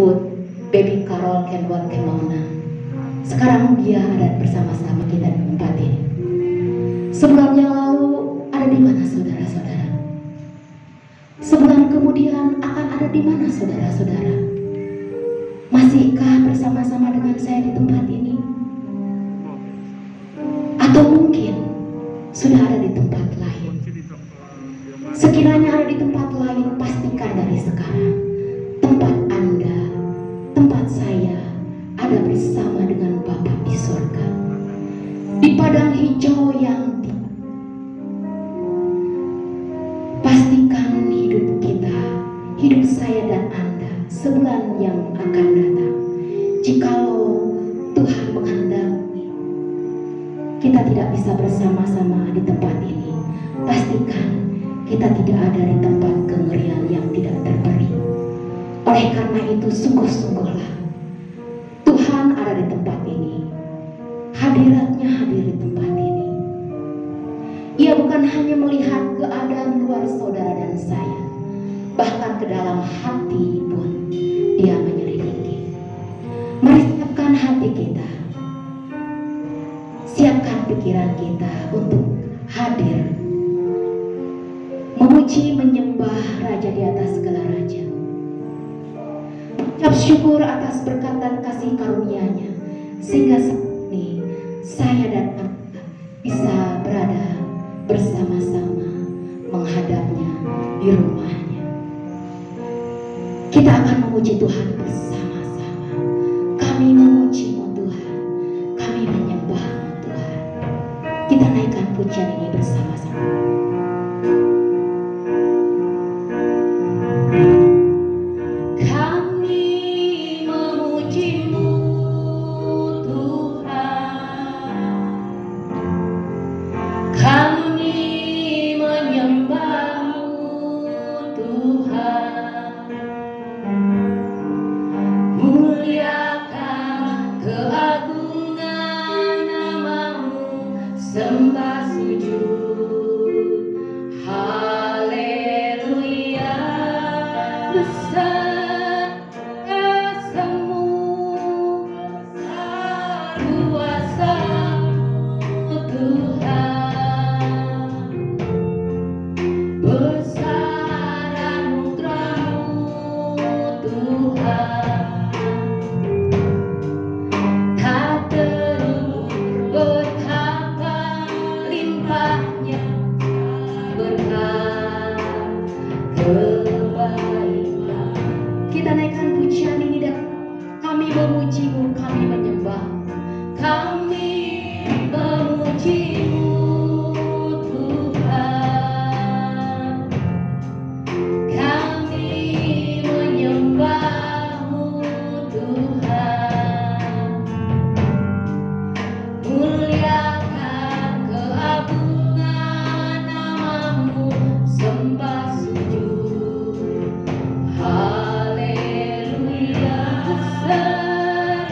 menjemput Baby Carol Kenwat Kemauna. Sekarang dia ada bersama-sama kita di tempat ini. Sebulan yang lalu ada di mana saudara-saudara? Sebulan kemudian akan ada di mana saudara-saudara? Masihkah bersama-sama dengan saya di tempat ini? Atau mungkin sudah ada di tempat lain? Sekiranya ada di tempat lain, pastikan dari sekarang tempat Anda, tempat saya ada bersama dengan Bapa di surga. Di padang hijau yang pastikan hidup kita, hidup saya dan Anda sebulan yang akan datang. Jikalau Tuhan menghendaki kita tidak bisa bersama-sama di tempat ini, pastikan kita tidak ada di tempat kengerian yang tidak terberi. Oleh karena itu sungguh-sungguhlah Tuhan ada di tempat ini. Hadiratnya hadir di tempat ini. Ia bukan hanya melihat keadaan luar saudara dan saya, bahkan ke dalam hati pun Dia menyelidiki. Mari siapkan hati kita, siapkan pikiran kita untuk hadir, memuji, menyembah Raja di atas segala raja. Ucap syukur atas berkat dan kasih karunia-Nya, sehingga saat ini saya dan Anda bisa berada bersama-sama menghadapnya di rumahnya. Kita akan memuji Tuhan bersama-sama. Kami memuji-Mu Tuhan, kami menyembah-Mu Tuhan. Kita naikkan pujian ini bersama-sama. Sembah sujud, haleluya, besar kuasa-Mu, Tuhan, besar anugerah-Mu, Tuhan. Kita naikkan pujian ini dan kami memuji-Mu, kami menyembah. Kami memuji-Mu Tuhan, kami menyembah-Mu Tuhan, muliakan keagungan nama-Mu, sembah sujud, haleluya, besar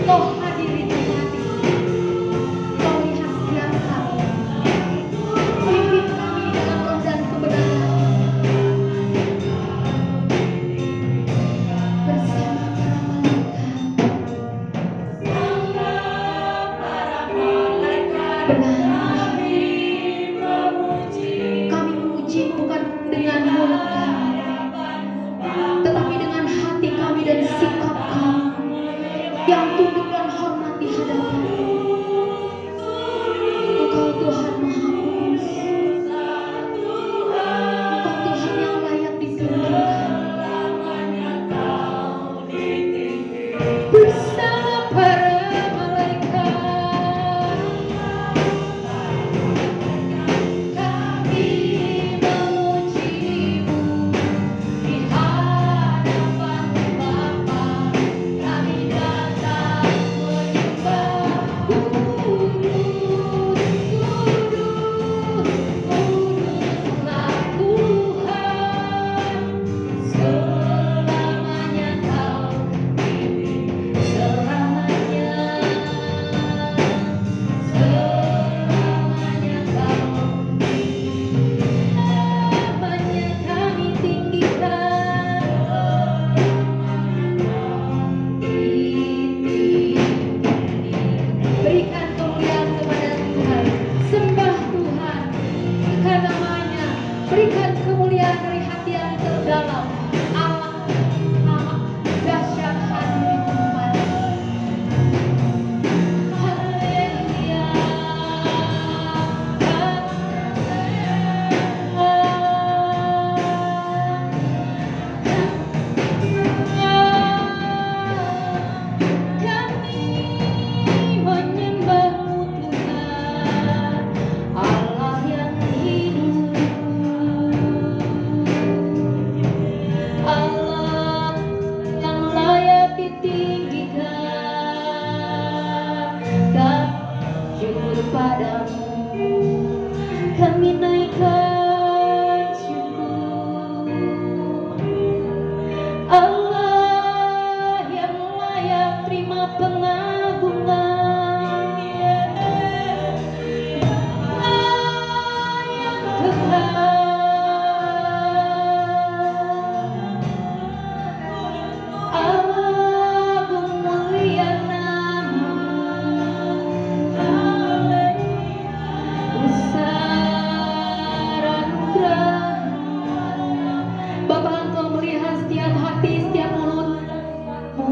Kau hadir di tempat ini. Kau lihat setiap kami. Pimpin kami dalam roh dan kebenaran. Bersama para malaikat. Benar. Kami memuji bukan dengan mulut kami, tetapi dengan hati kami dan sikap kami yang tunduk dan hormat di hadapan-Mu. Engkau Tuhan Maha Kudus, Engkau Tuhan yang layak ditinggikan. Bersama para malaikat kami memuji-Mu di hadapan Bapa. Kami datang menyembah. Kuduslah Tuhan, selamanya Kau pilih, selamanya Kau pilih. Namanya kami tinggikan, berikan kemuliaan kepada Tuhan, sembah Tuhan, berikan namanya, berikan kemuliaan dari hati yang terdalam. Allah maha dahsyat hadir di tempat ini. Haleluya. Kami menyembah-Mu Tuhan, Allah yang hidup, Allah yang layak ditinggikan. Kami syukur padamu, kami naikkan syukur. Allah yang layak terima pengagungan, Allah yang Tuhan, agung mulia nama-Mu, besar anugerah. Bapa, Engkau melihat setiap hati, setiap mulut-Mu,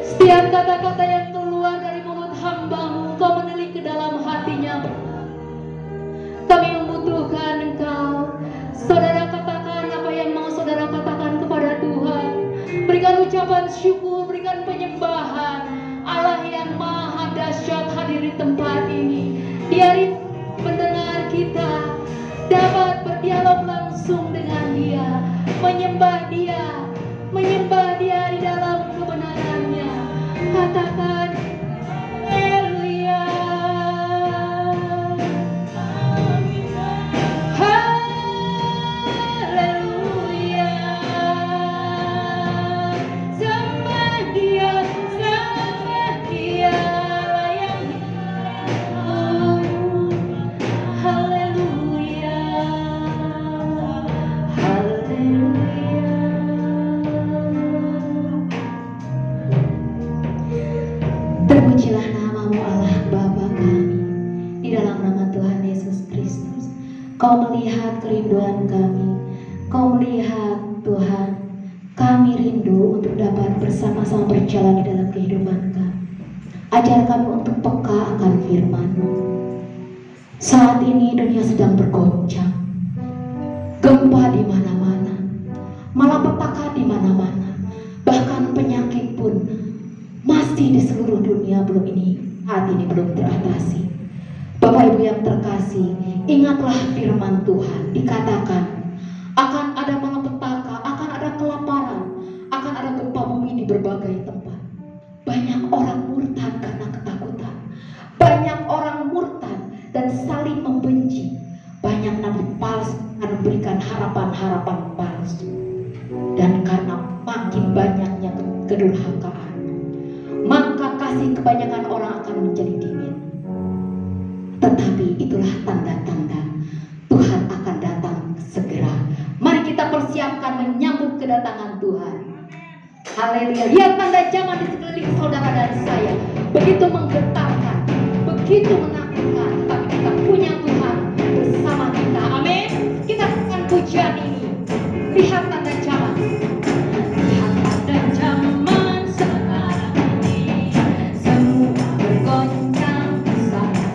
setiap kata-kata yang keluar dari mulut hamba-Mu. Engkau menilik ke dalam hatinya. Kami membutuhkan Engkau. Saudara katakan apa yang mau saudara katakan kepada Tuhan. Berikan ucapan syukur, berikan penyembahan. Allah yang maha dahsyat hadir di tempat ini. Biarin pendengar kita dapat berdialog langsung dengan Dia, menyembah Dia di dalam kebenarannya. Katakan haleluya, haleluya. Sembah Dia layak hidup. Haleluya, haleluya. Terpujilah nama-Mu Allah Bapa kami, di dalam nama Tuhan Yesus Kristus. Kau melihat kerinduan kami, Kau melihat Tuhan, kami rindu untuk dapat bersama-sama berjalan di dalam kehidupan kami. Ajar kami untuk peka akan firman-Mu. Saat ini dunia sedang bergoncang, gempa di mana-mana, malapetaka di mana-mana, bahkan penyakit pun masih di seluruh dunia saat ini belum teratasi. Bapak Ibu yang terkasih, ingatlah firman Tuhan, dikatakan akan ada malapetaka, akan ada kelaparan, akan ada gempa bumi di berbagai tempat. Banyak orang murtad karena ketakutan, banyak orang murtad dan saling membenci. Banyak nabi palsu akan memberikan harapan-harapan palsu. Dan karena makin banyaknya kedurhakaan, maka kasih kebanyakan orang akan menjadi dingin. Tetapi itulah tanda-tanda Tuhan akan datang segera. Mari kita persiapkan menyambut kedatangan Tuhan. Haleluya. Lihat tanda zaman di sekeliling saudara dan saya. Begitu menggetarkan, begitu menakutkan. Tapi kita punya Tuhan bersama kita. Amin. Kita akan pujian ini. Lihat tanda zaman. Lihat tanda zaman sekarang ini. Semua bergoncang bersama.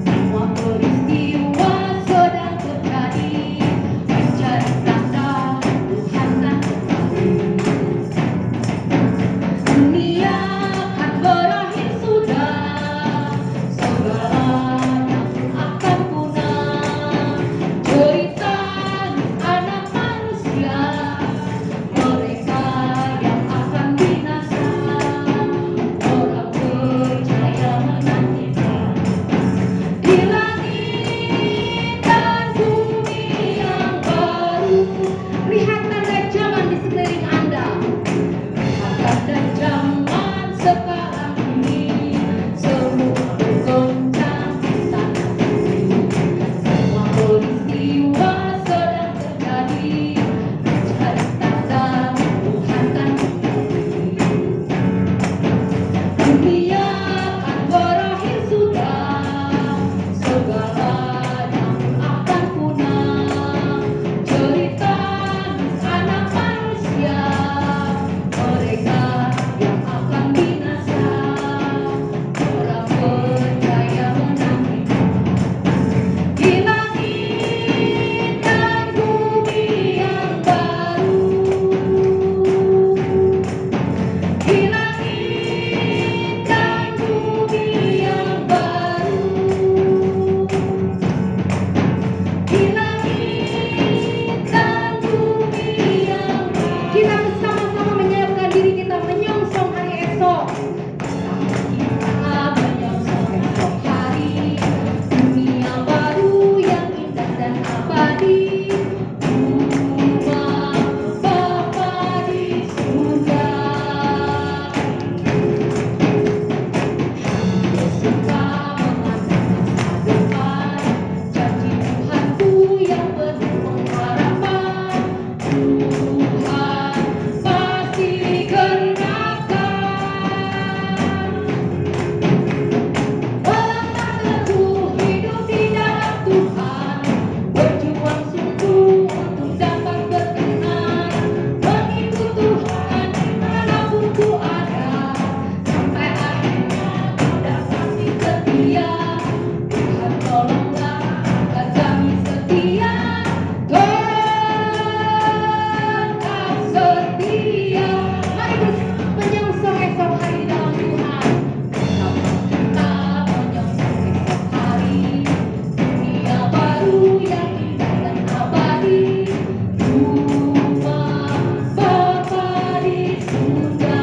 Semua peristiwa sedang terjadi. Menjadi tanda Tuhan dan kembali. Dunia akan berakhir sudah. Segalanya akan punah. Cerita anak manusia, mereka yang akan binasa. Orang percaya menantikan di langit dan bumi yang baru. Lihat tanda zaman di sekeliling Anda. Lihat tanda zaman sekarang ini. Semua bergoncang sana sini. Semua peristiwa sedang terjadi. Menjadi tanda Tuhan kan kembali. Dunia akan berakhir sudah. Segalanya akan punah. Cerita anak manusia, mereka yang akan binasa. Orang percaya menantikan di langit dan bumi yang baru. Di langit dan bumi yang baru. Di langit dan bumi yang baru. Kita bersama-sama menyiapkan diri kita menyongsong hari esok. Kita menyongsong esok hari. Dunia baru yang indah dan abadi. Rumah Bapa di surga. Suka memandang masa depan. Janji Tuhanku yang penuh pengharapan. Tuhan pasti genapi. Melangkah teguh hidup di dalam Tuhan. Berjuang sungguh untuk dapat berkenan. Mengikut Tuhan dimanapun ku ada. Sampai akhirnya ku dapat setia. Tuhan tolonglah agar kami setia. Tetap setia. Mari bersama menyongsong esok hari dalam Tuhan. Bersama kita menyongsong esok hari. Dunia baru yang indah dan abadi. Rumah Bapa di surga.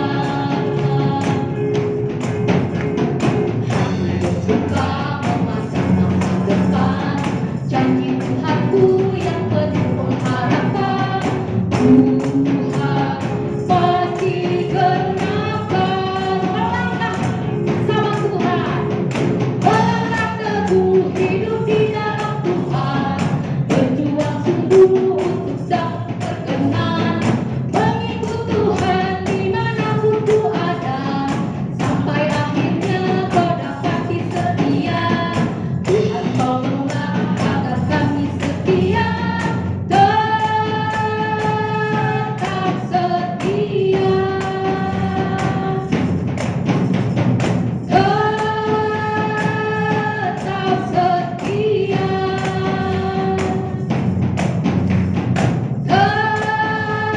Suka memandang masa depan. Janji Tuhanku yang penuh pengharapan. Tuhan pasti genapi. Melangkah sama Tuhan. Melangkah teguh hidup di dalam Tuhan. Berjuang sungguh untuk dapat berkenan. Mengikut Tuhan dimanapun ku ada. Sampai akhirnya kau dapat setia. Tuhan tolonglah agar kami setia. Tetap setia. Tetap setia. Tetap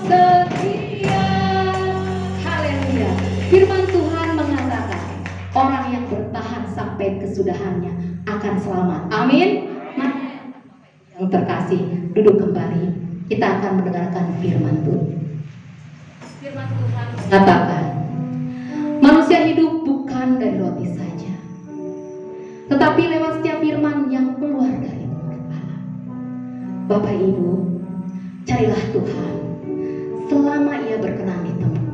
setia. Haleluya. Firman Tuhan mengatakan orang yang bertahan sampai kesudahannya akan selamat. Amin. Mari yang terkasih duduk kembali. Kita akan mendengarkan firman Tuhan. Firman Tuhan mengatakan manusia hidup bukan dari roti saja, tetapi lewat setiap firman yang keluar dari mulut Allah. Bapak Ibu, carilah Tuhan selama Ia berkenan di tempat.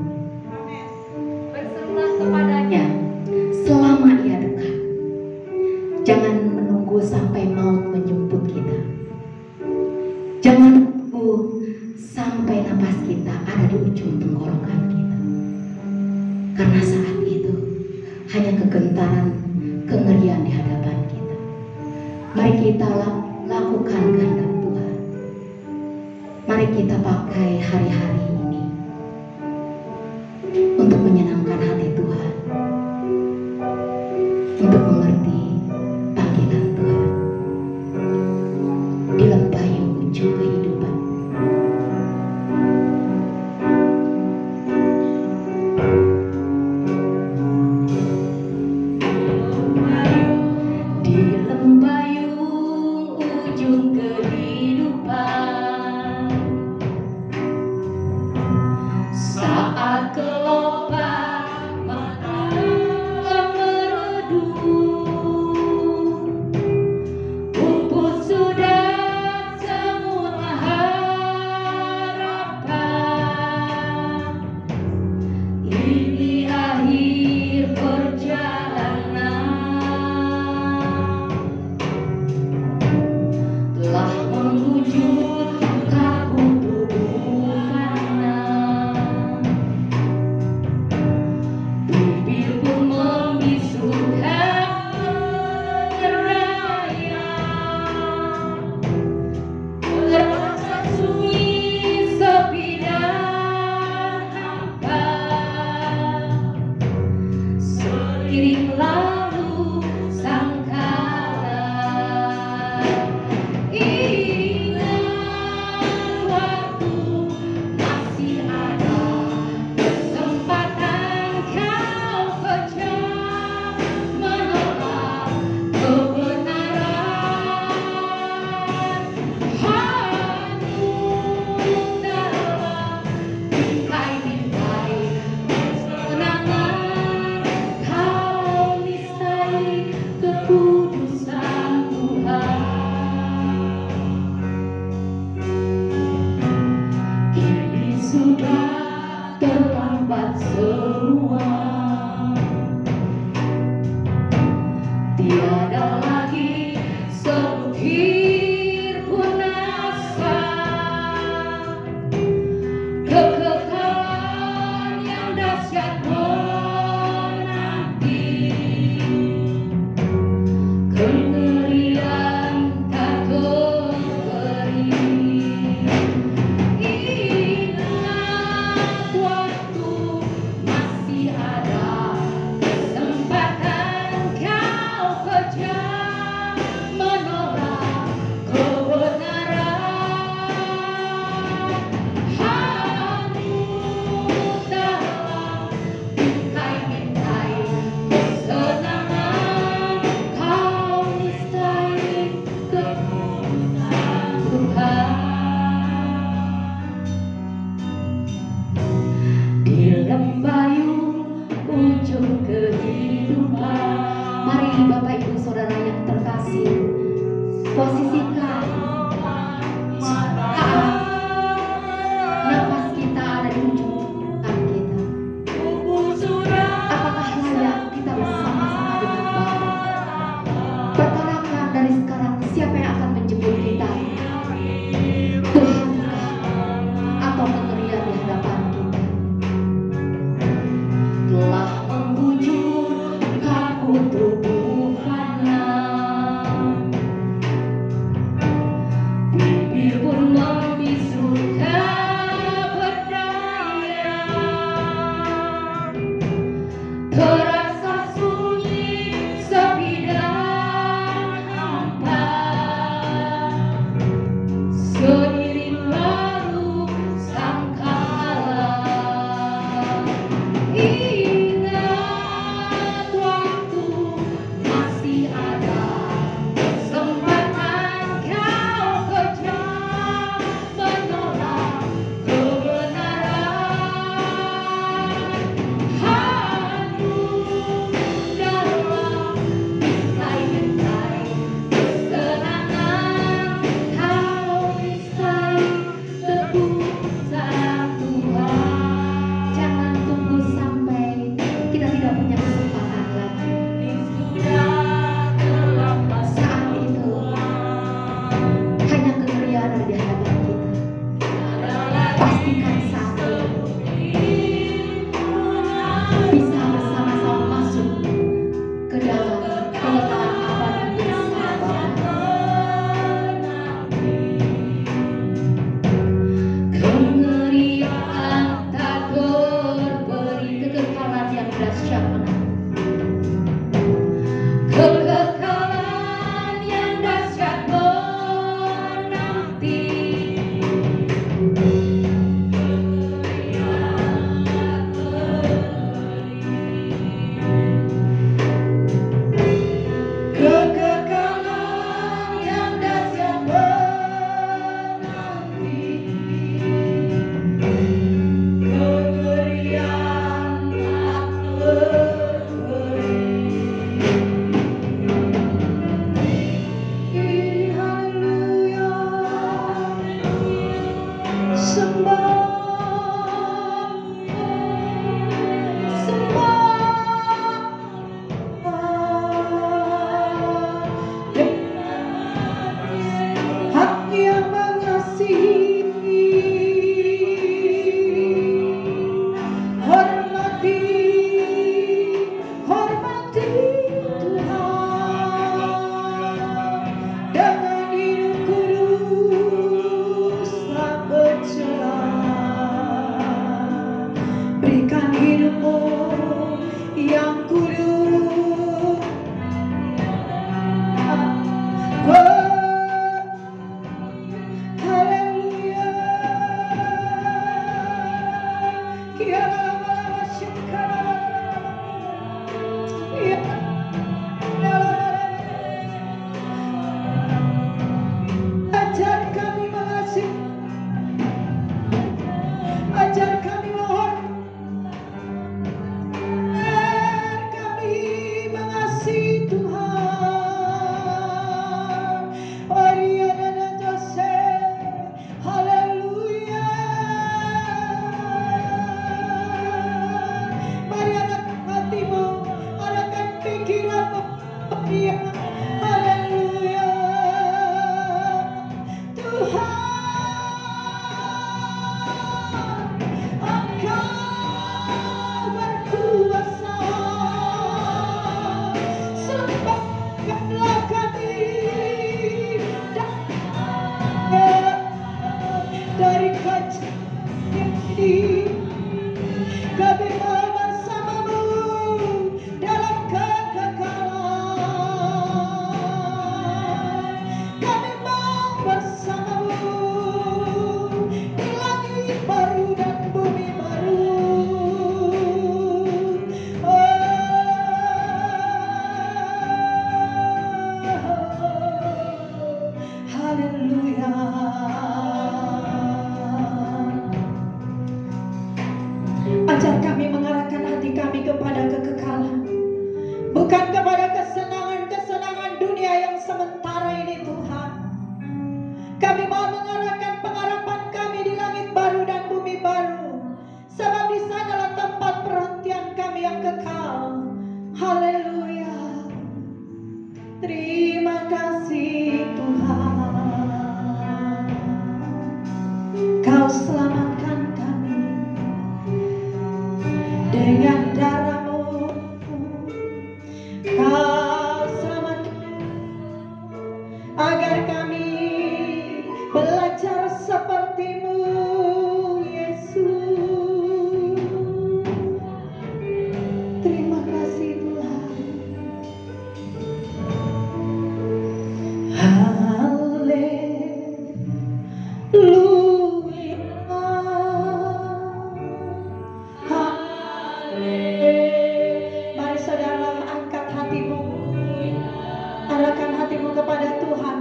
Karena saat itu hanya kegentaran, kengerian di hadapan kita. Mari kita lakukan kehendak Tuhan. Mari kita pakai hari-hari ini untuk menyenangkan hati Tuhan, untuk mengerti panggilan Tuhan di lembah ujung kehidupan. Di lembayung ujung kehidupan, saat kelopak mata meredup, pupus sudah semua harapan. Ini akhir perjalanan, telah mewujud kabut tubuhana. Bibir pun membisukan pengerayaan, terasa sunyi sepi dan hampa. Seiring lalu sangkala, ingat waktu masih ada kesempatan kau kejar menolak kebenaran. Hanyut dalam bingkai-bingkai kesenangan, kau niscaya kekudusan Tuhan. Kini sudah terlambat semua, tiada lagi sebutir pun asa. Kekekalan yang dahsyat menanti, kengerian tak kembali. Ingat waktu masih ada berikan hidupmu yang kudus. Haleluya. Ajar kami mengasihi, ajar kami menghormati, ajar kami mengasihi Tuhan. Maria dan Joseph, haleluya. Mari arahkan hatimu, arahkan pikiranmu, Maria. Haleluya. Tuhan, Engkau berkuasa. Sembahkanlah kami dari kaca ini. Kami mau bersamamu dalam kekekalan. Kami mau bersamamu di langit baru dan bumi baru. Haleluya. Ajar kami mengarahkan hati kami kepada kekekalan, bukan kepada kesenangan-kesenangan dunia yang sementara ini Tuhan. Kami mau mengarahkan pengharapan kami di langit baru dan bumi baru, sebab di sanalah tempat perhentian kami yang kekal. Haleluya. Terima kasih Tuhan, Kau selamatkan kami dengan darah-Mu. Kau selamatkan agar kami belajar seperti-Mu, Yesus. Terima kasih Tuhan. Mari saudara angkat hatimu, arahkan hatimu kepada Tuhan.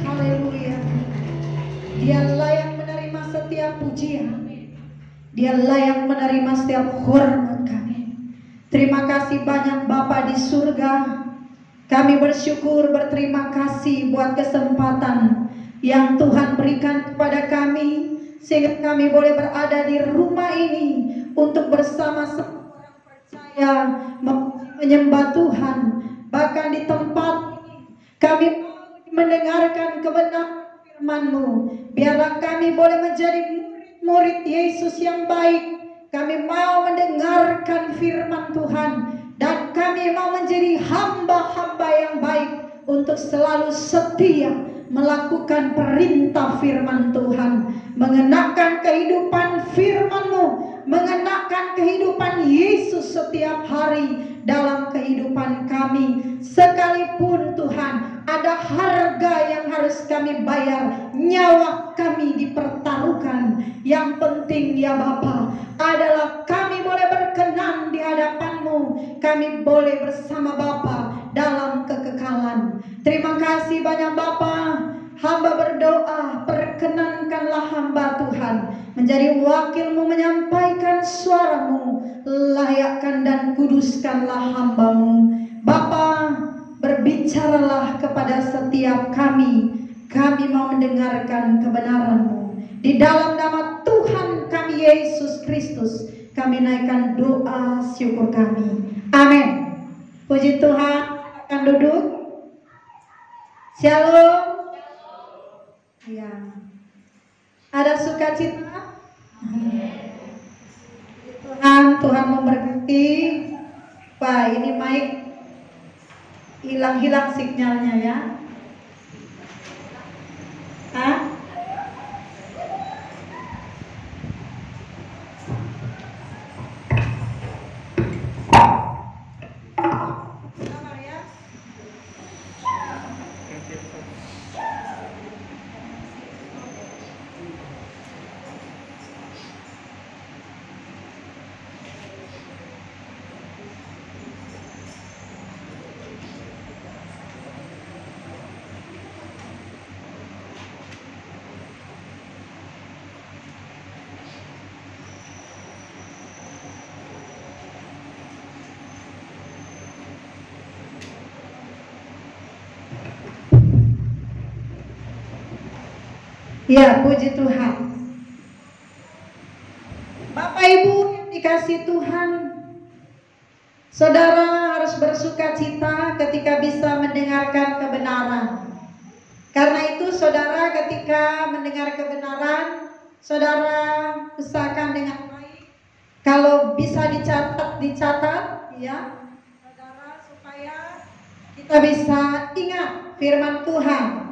Haleluya. Dia layak menerima setiap hormat kami. Terima kasih banyak Bapa di surga. Kami bersyukur, berterima kasih buat kesempatan yang Tuhan berikan kepada kami, sehingga kami boleh berada di rumah ini untuk bersama-sama menyembah Tuhan. Bahkan di tempat kami mendengarkan kebenaran firman-Mu. Biarlah kami boleh menjadi murid Yesus yang baik. Kami mau mendengarkan firman Tuhan, dan kami mau menjadi hamba-hamba yang baik untuk selalu setia melakukan perintah firman Tuhan, mengenakan kehidupan firman-Mu, mengenakan kehidupan Yesus setiap hari dalam kehidupan kami. Sekalipun Tuhan ada harga yang harus kami bayar, nyawa kami dipertaruhkan, yang penting ya Bapa adalah kami boleh berkenan di hadapan-Mu, kami boleh bersama Bapa dalam kekekalan. Terima kasih banyak Bapa. Hamba berdoa, perkenankanlah hamba Tuhan menjadi wakil-Mu menyampaikan suara-Mu. Layakkan dan kuduskanlah hamba-Mu. Bapa, berbicaralah kepada setiap kami. Kami mau mendengarkan kebenaran-Mu. Di dalam nama Tuhan kami Yesus Kristus, kami naikkan doa syukur kami. Amin. Puji Tuhan. Akan duduk. Shalom. Ya. Ada sukacita? Tuhan memberkati. Pak, ini mic hilang sinyalnya ya. Hah? Ya, puji Tuhan. Bapak Ibu yang dikasih Tuhan, saudara harus bersuka cita ketika bisa mendengarkan kebenaran. Karena itu saudara ketika mendengar kebenaran, saudara usahakan dengan baik. Kalau bisa dicatat ya, saudara, supaya kita bisa ingat firman Tuhan.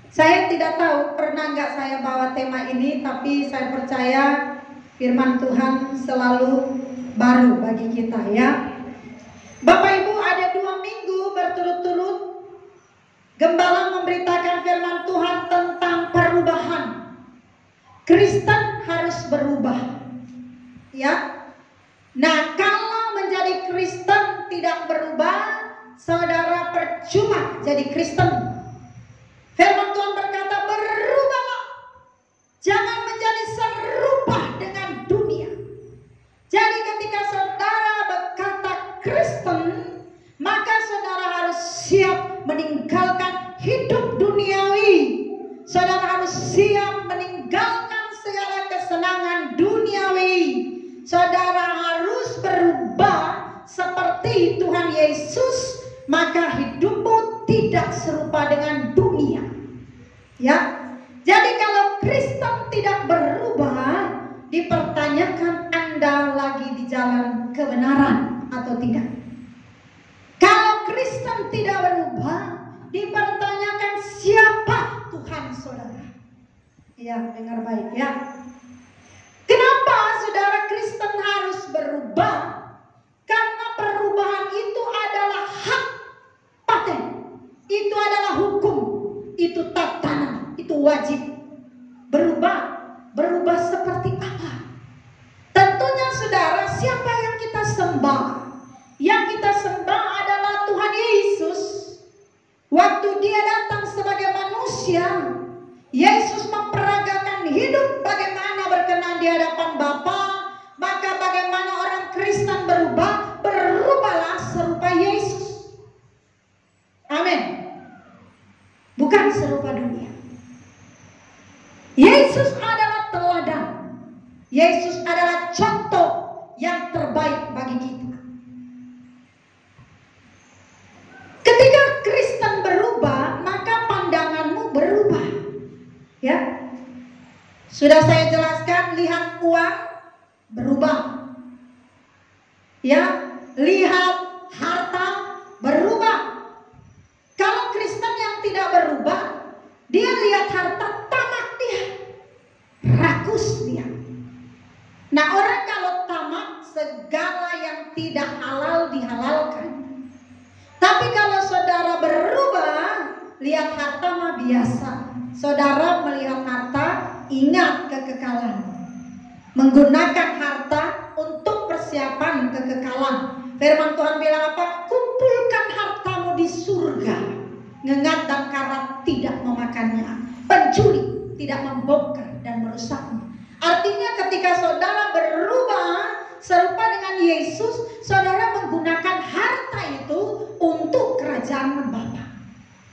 Saya tidak tahu pernah nggak saya bawa tema ini, tapi saya percaya firman Tuhan selalu baru bagi kita ya. Bapak Ibu, ada 2 minggu berturut-turut Gembala memberitakan firman Tuhan tentang perubahan. Kristen harus berubah ya. Nah, kalau menjadi Kristen tidak berubah, saudara percuma jadi Kristen. Firman Tuhan berkata, berubahlah, jangan menjadi serupa dengan dunia. Jadi ketika saudara berkata Kristen, maka saudara harus siap meninggalkan hidup duniawi. Saudara harus siap meninggalkan segala kesenangan duniawi. Saudara harus berubah seperti Tuhan Yesus, maka hidupmu tidak serupa dengan dunia. Ya, jadi kalau Kristen tidak berubah, dipertanyakan Anda lagi di jalan kebenaran atau tidak. Kalau Kristen tidak berubah, dipertanyakan siapa Tuhan saudara. Ya, dengar baik ya. Kenapa saudara Kristen harus berubah? Karena perubahan itu adalah hak paten. Itu adalah hukum. Itu tatanan, itu wajib. Berubah seperti apa? Tentunya saudara, siapa yang kita sembah? Yang kita sembah adalah Tuhan Yesus. Waktu dia datang sebagai manusia, Yesus memperagakan hidup bagaimana berkenan di hadapan Bapa. Maka bagaimana orang Kristen berubah? Berubahlah serupa Yesus. Amin. Bukan serupa dunia. Yesus adalah teladan. Yesus adalah contoh yang terbaik bagi kita. Sudah saya jelaskan, lihat uang berubah. Ya, lihat harta berubah. Kalau Kristen yang tidak berubah, dia lihat harta tamak dia, rakus dia. Nah, orang kalau tamak, segala yang tidak halal dihalalkan. Tapi kalau saudara berubah, lihat harta mah biasa. Saudara melihat harta, ingat kekekalan. Menggunakan harta untuk persiapan kekekalan. Firman Tuhan bilang apa? Kumpulkan hartamu di surga. Ngengat dan karat tidak memakannya. Pencuri tidak membongkar dan merusaknya. Artinya ketika saudara berubah serupa dengan Yesus, saudara menggunakan harta itu untuk kerajaan Bapa.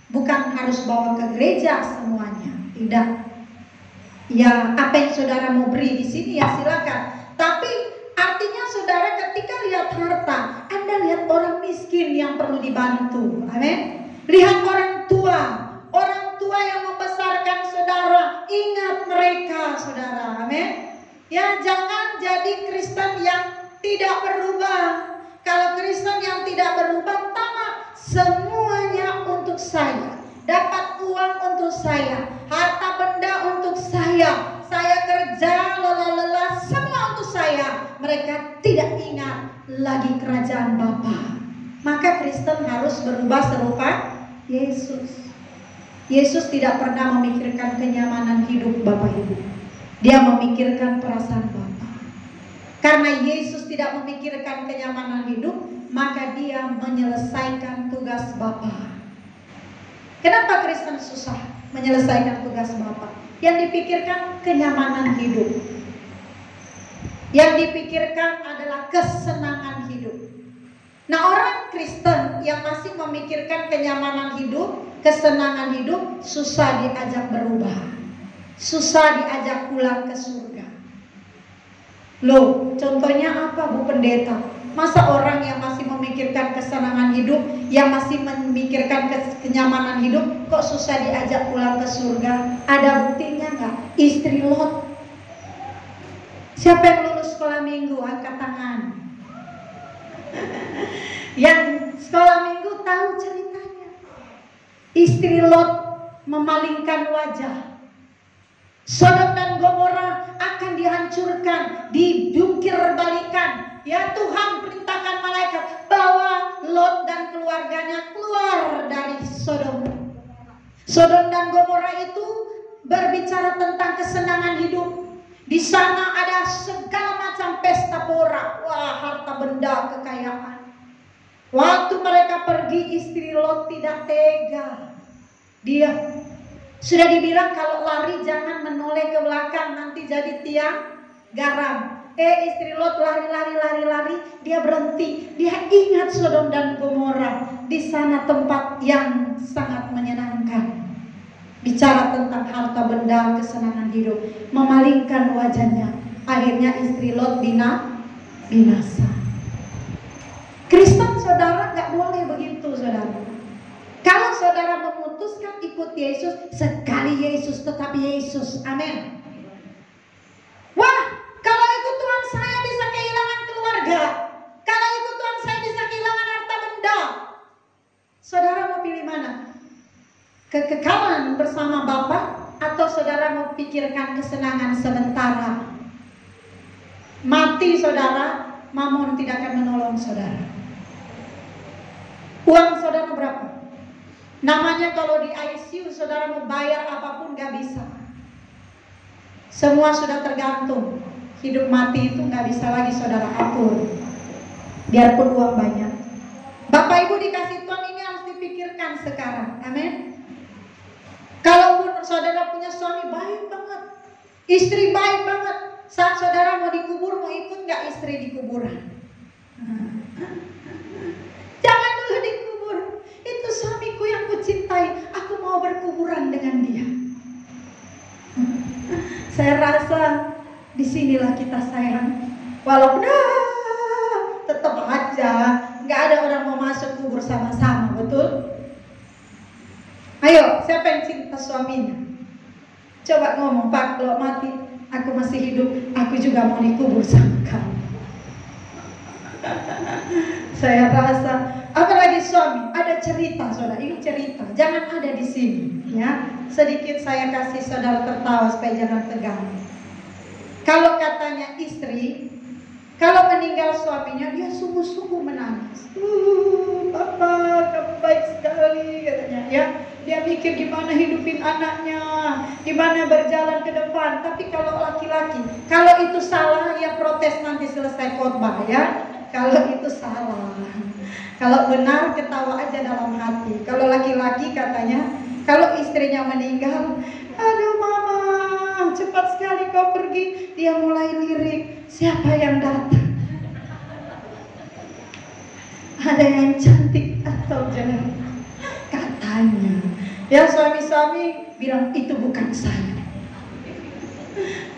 Bukan harus bawa ke gereja semuanya, tidak. Ya, apa yang saudara mau beri di sini ya silakan. Tapi artinya saudara ketika lihat harta, Anda lihat orang miskin yang perlu dibantu. Amin. Lihat orang tua yang membesarkan saudara, ingat mereka saudara. Amin. Ya, jangan jadi Kristen yang tidak berubah. Kalau Kristen yang tidak berubah, tamak, semuanya untuk saya. Dapat uang untuk saya, harta benda untuk saya kerja lelah-lelah semua untuk saya. Mereka tidak ingat lagi kerajaan Bapa. Maka Kristen harus berubah serupa Yesus. Yesus tidak pernah memikirkan kenyamanan hidup Bapak Ibu. Dia memikirkan perasaan Bapa. Karena Yesus tidak memikirkan kenyamanan hidup, maka dia menyelesaikan tugas Bapa. Kenapa Kristen susah menyelesaikan tugas Bapa? Yang dipikirkan kenyamanan hidup. Yang dipikirkan adalah kesenangan hidup. Nah, orang Kristen yang masih memikirkan kenyamanan hidup, kesenangan hidup, susah diajak berubah. Susah diajak pulang ke surga. Loh, contohnya apa Bu Pendeta? Masa orang yang masih memikirkan kesenangan hidup, yang masih memikirkan kenyamanan hidup, kok susah diajak pulang ke surga? Ada buktinya nggak? Istri Lot. Siapa yang lulus sekolah minggu? Angkat tangan. Yang sekolah minggu tahu ceritanya. Istri Lot memalingkan wajah. Sodom dan Gomora akan dihancurkan, dibungkir balikan. Ya, Tuhan perintahkan malaikat, bawa Lot dan keluarganya keluar dari Sodom. Sodom dan Gomora itu berbicara tentang kesenangan hidup. Di sana ada segala macam pesta pora, wah, harta benda, kekayaan. Waktu mereka pergi, istri Lot tidak tega. Dia sudah dibilang kalau lari jangan menoleh ke belakang, nanti jadi tiang garam. Istri Lot lari, dia berhenti. Dia ingat Sodom dan Gomora. Di sana tempat yang sangat menyenangkan. Bicara tentang harta benda, kesenangan hidup. Memalingkan wajahnya. Akhirnya istri Lot binasa. Kristen saudara gak boleh begitu saudara. Kalau saudara memutuskan ikut Yesus, sekali Yesus tetap Yesus. Amin. Wah, kalau ikut Tuhan saya bisa kehilangan keluarga. Kalau ikut Tuhan saya bisa kehilangan harta benda. Saudara mau pilih mana? Kekekalan bersama Bapa, atau saudara mau pikirkan kesenangan sementara? Mati saudara, Mamon tidak akan menolong saudara. Uang saudara berapa? Namanya kalau di ICU saudara mau bayar apapun gak bisa. Semua sudah tergantung. Hidup mati itu gak bisa lagi saudara atur. Biarpun uang banyak. Bapak Ibu dikasih Tuhan, ini harus dipikirkan sekarang. Amin. Kalau saudara punya suami baik banget, istri baik banget, saat saudara mau dikubur, mau ikut gak istri di kuburan? Jangan dulu dikubur. Itu suamiku yang kucintai, aku mau berkuburan dengan dia. Saya rasa disinilah kita sayang. Walaupun tetap aja nggak ada orang mau masuk kubur sama-sama, betul? Ayo, siapa yang cinta suaminya? Coba ngomong, Pak, kalau mati aku masih hidup, aku juga mau dikubur sama kamu. Saya rasa, apalagi suami, ada cerita saudara, ini cerita, jangan ada di sini ya. Sedikit saya kasih saudara tertawa supaya jangan tegang. Kalau katanya istri, kalau meninggal suaminya, dia sungguh-sungguh menangis. Papa, kamu baik sekali katanya ya. Dia mikir gimana hidupin anaknya, gimana berjalan ke depan. Tapi kalau laki-laki, kalau itu salah, ya protes nanti selesai khotbah ya. Kalau itu salah, kalau benar ketawa aja dalam hati. Kalau laki-laki katanya, kalau istrinya meninggal, aduh mama, cepat sekali kau pergi. Dia mulai lirik, siapa yang datang? Ada yang cantik atau jangan? Katanya, ya suami-suami bilang itu bukan saya.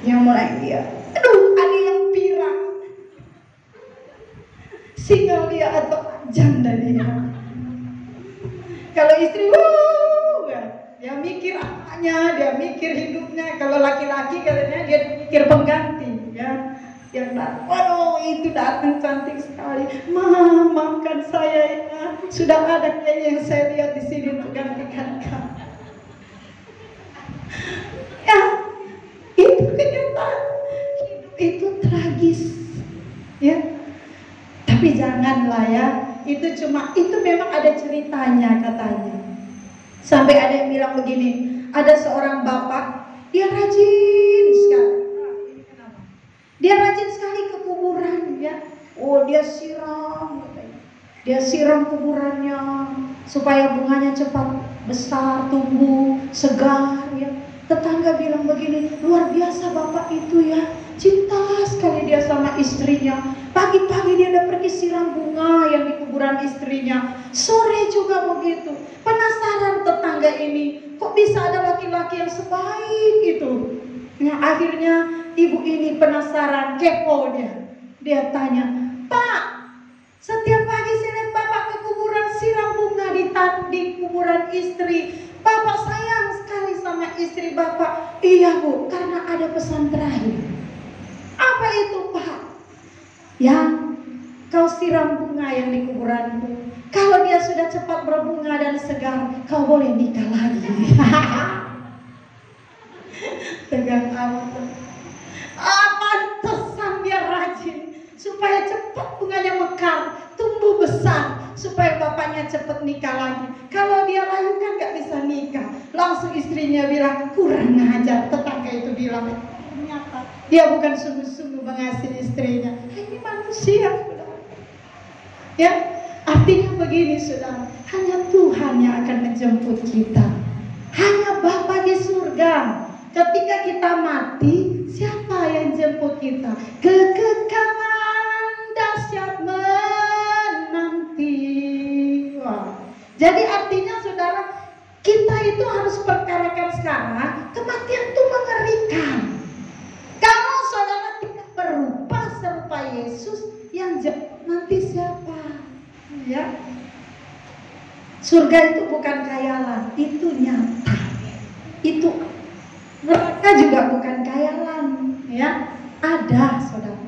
Dia mulai aduh ada yang pirang. Single dia atau janda dia. Kalau istri, dia mikir anaknya, dia mikir hidupnya. Kalau laki-laki katanya dia mikir pengganti, ya. Yang waduh itu datang cantik sekali. Maafkan saya ya. Sudah ada kayaknya yang saya lihat di sini untuk gantikan kamu. Ya, itu kenyataan. Hidup itu tragis, ya. Tapi janganlah ya, itu memang ada ceritanya katanya. Sampai ada yang bilang begini, ada seorang bapak, dia rajin sekali. Dia rajin sekali ke kuburan ya. Oh, dia siram katanya. Dia siram kuburannya supaya bunganya cepat besar, tumbuh, segar ya. Tetangga bilang begini, luar biasa bapak itu ya. Cinta sekali dia sama istrinya. Pagi-pagi dia udah pergi siram bunga yang di kuburan istrinya. Sore juga begitu. Penasaran tetangga ini, kok bisa ada laki-laki yang sebaik itu? Ya, akhirnya ibu ini penasaran, kepo dia. Dia tanya, Pak, setiap pagi saya lihat bapak ke kuburan siram bunga di kuburan istri. Bapak sayang sekali sama istri bapak. Iya bu, karena ada pesan terakhir. Apa itu Pak? Yang kau siram bunga yang di kuburanku. Kalau dia sudah cepat berbunga dan segar, kau boleh nikah lagi. Tegang amat. Pantesan dia rajin supaya cepat bunganya mekar, tumbuh besar, supaya bapaknya cepat nikah lagi. Kalau dia layu kan gak bisa nikah. Langsung istrinya bilang kurang ajar. Tetangga itu bilang, ternyata dia bukan sungguh-sungguh mengasihi istrinya. Ini manusia, saudara. Ya, artinya begini, saudara. Hanya Tuhan yang akan menjemput kita. Hanya Bapa di surga. Ketika kita mati, siapa yang jemput kita? Kekekalan dahsyat menanti. Wah. Jadi artinya, saudara, kita itu harus perkarakan sekarang. Kematian itu mengerikan. Kalau saudara tidak berubah serupa Yesus, yang jemput nanti siapa? Ya, surga itu bukan khayalan, itu nyata. Itu neraka juga bukan khayalan, ya, ada saudara.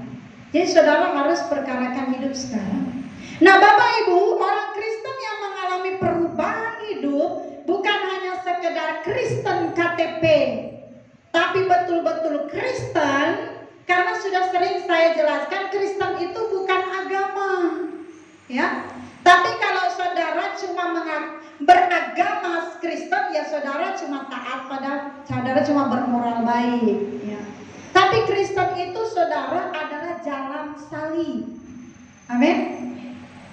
Jadi saudara harus perkarakan hidup sekarang. Nah, Bapak Ibu, orang Kristen yang mengalami perubahan hidup bukan hanya sekedar Kristen KTP, tapi betul-betul Kristen. Karena sudah sering saya jelaskan, Kristen itu bukan agama, ya. Tapi kalau saudara cuma beragama Kristen, ya saudara cuma taat pada, saudara cuma bermoral baik, ya. Tapi Kristen itu saudara adalah jalan salib. Amin.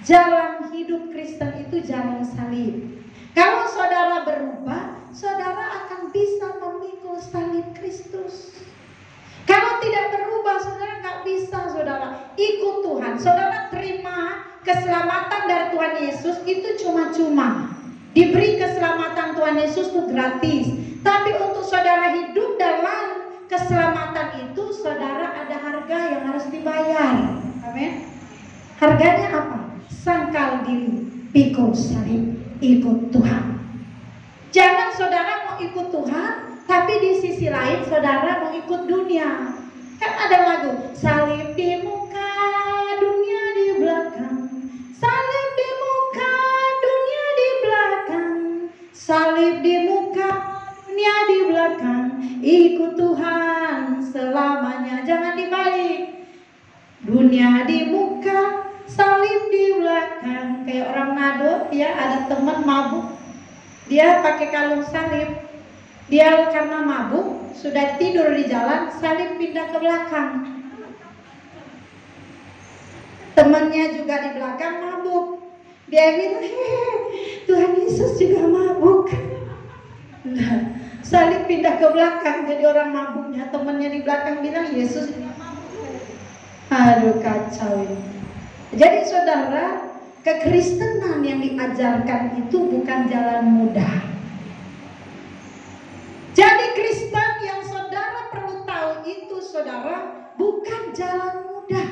Jalan hidup Kristen itu jalan salib. Kalau saudara berubah, saudara akan bisa memikul salib Kristus. Kalau tidak berubah, saudara nggak bisa, saudara ikut Tuhan. Saudara terima keselamatan dari Tuhan Yesus itu cuma-cuma. Diberi keselamatan Tuhan Yesus itu gratis. Tapi untuk saudara hidup dalam keselamatan itu, saudara ada harga yang harus dibayar. Amin. Harganya apa? Sangkal diri, pikul salib, ikut Tuhan. Jangan saudara mau ikut Tuhan, tapi di sisi lain saudara mau ikut dunia. Kan ada lagu, salib di muka, dunia di belakang. Salib di muka, dunia di belakang. Salib di muka, dunia di belakang. Ikut Tuhan selamanya. Jangan dibalik. Dunia di muka, salib di belakang. Kayak orang nado, ya ada teman mabuk. Dia pakai kalung salib. Dia karena mabuk, sudah tidur di jalan, salib pindah ke belakang. Temannya juga di belakang mabuk. Dia gitu, Tuhan Yesus juga mabuk. Nah, salib pindah ke belakang, jadi orang mabuknya. Temannya di belakang bilang, Yesus juga mabuk. Aduh, kacau ini. Jadi saudara, kekristenan yang diajarkan itu bukan jalan mudah. Jadi Kristen yang saudara perlu tahu itu saudara bukan jalan mudah.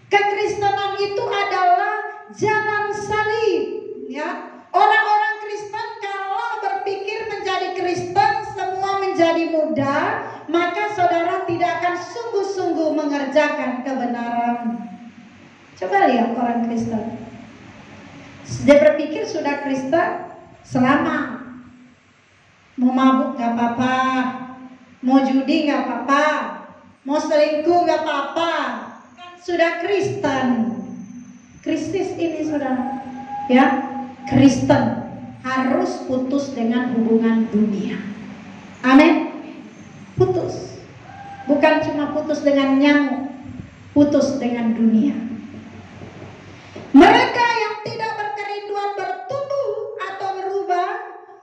Kekristenan itu adalah jalan salib, ya. Orang-orang Kristen kalau berpikir menjadi Kristen semua menjadi mudah, maka saudara tidak akan sungguh-sungguh mengerjakan kebenaran. Coba lihat orang Kristen. Dia berpikir sudah Kristen, selamat. Mau mabuk gak apa-apa, mau judi gak apa-apa, mau selingkuh gak apa-apa, kan sudah Kristen. Kristus ini saudara, ya, Kristen harus putus dengan hubungan dunia. Amin. Putus, bukan cuma putus dengan nyamuk, putus dengan dunia. Mereka yang tidak berkerinduan bertumbuh atau berubah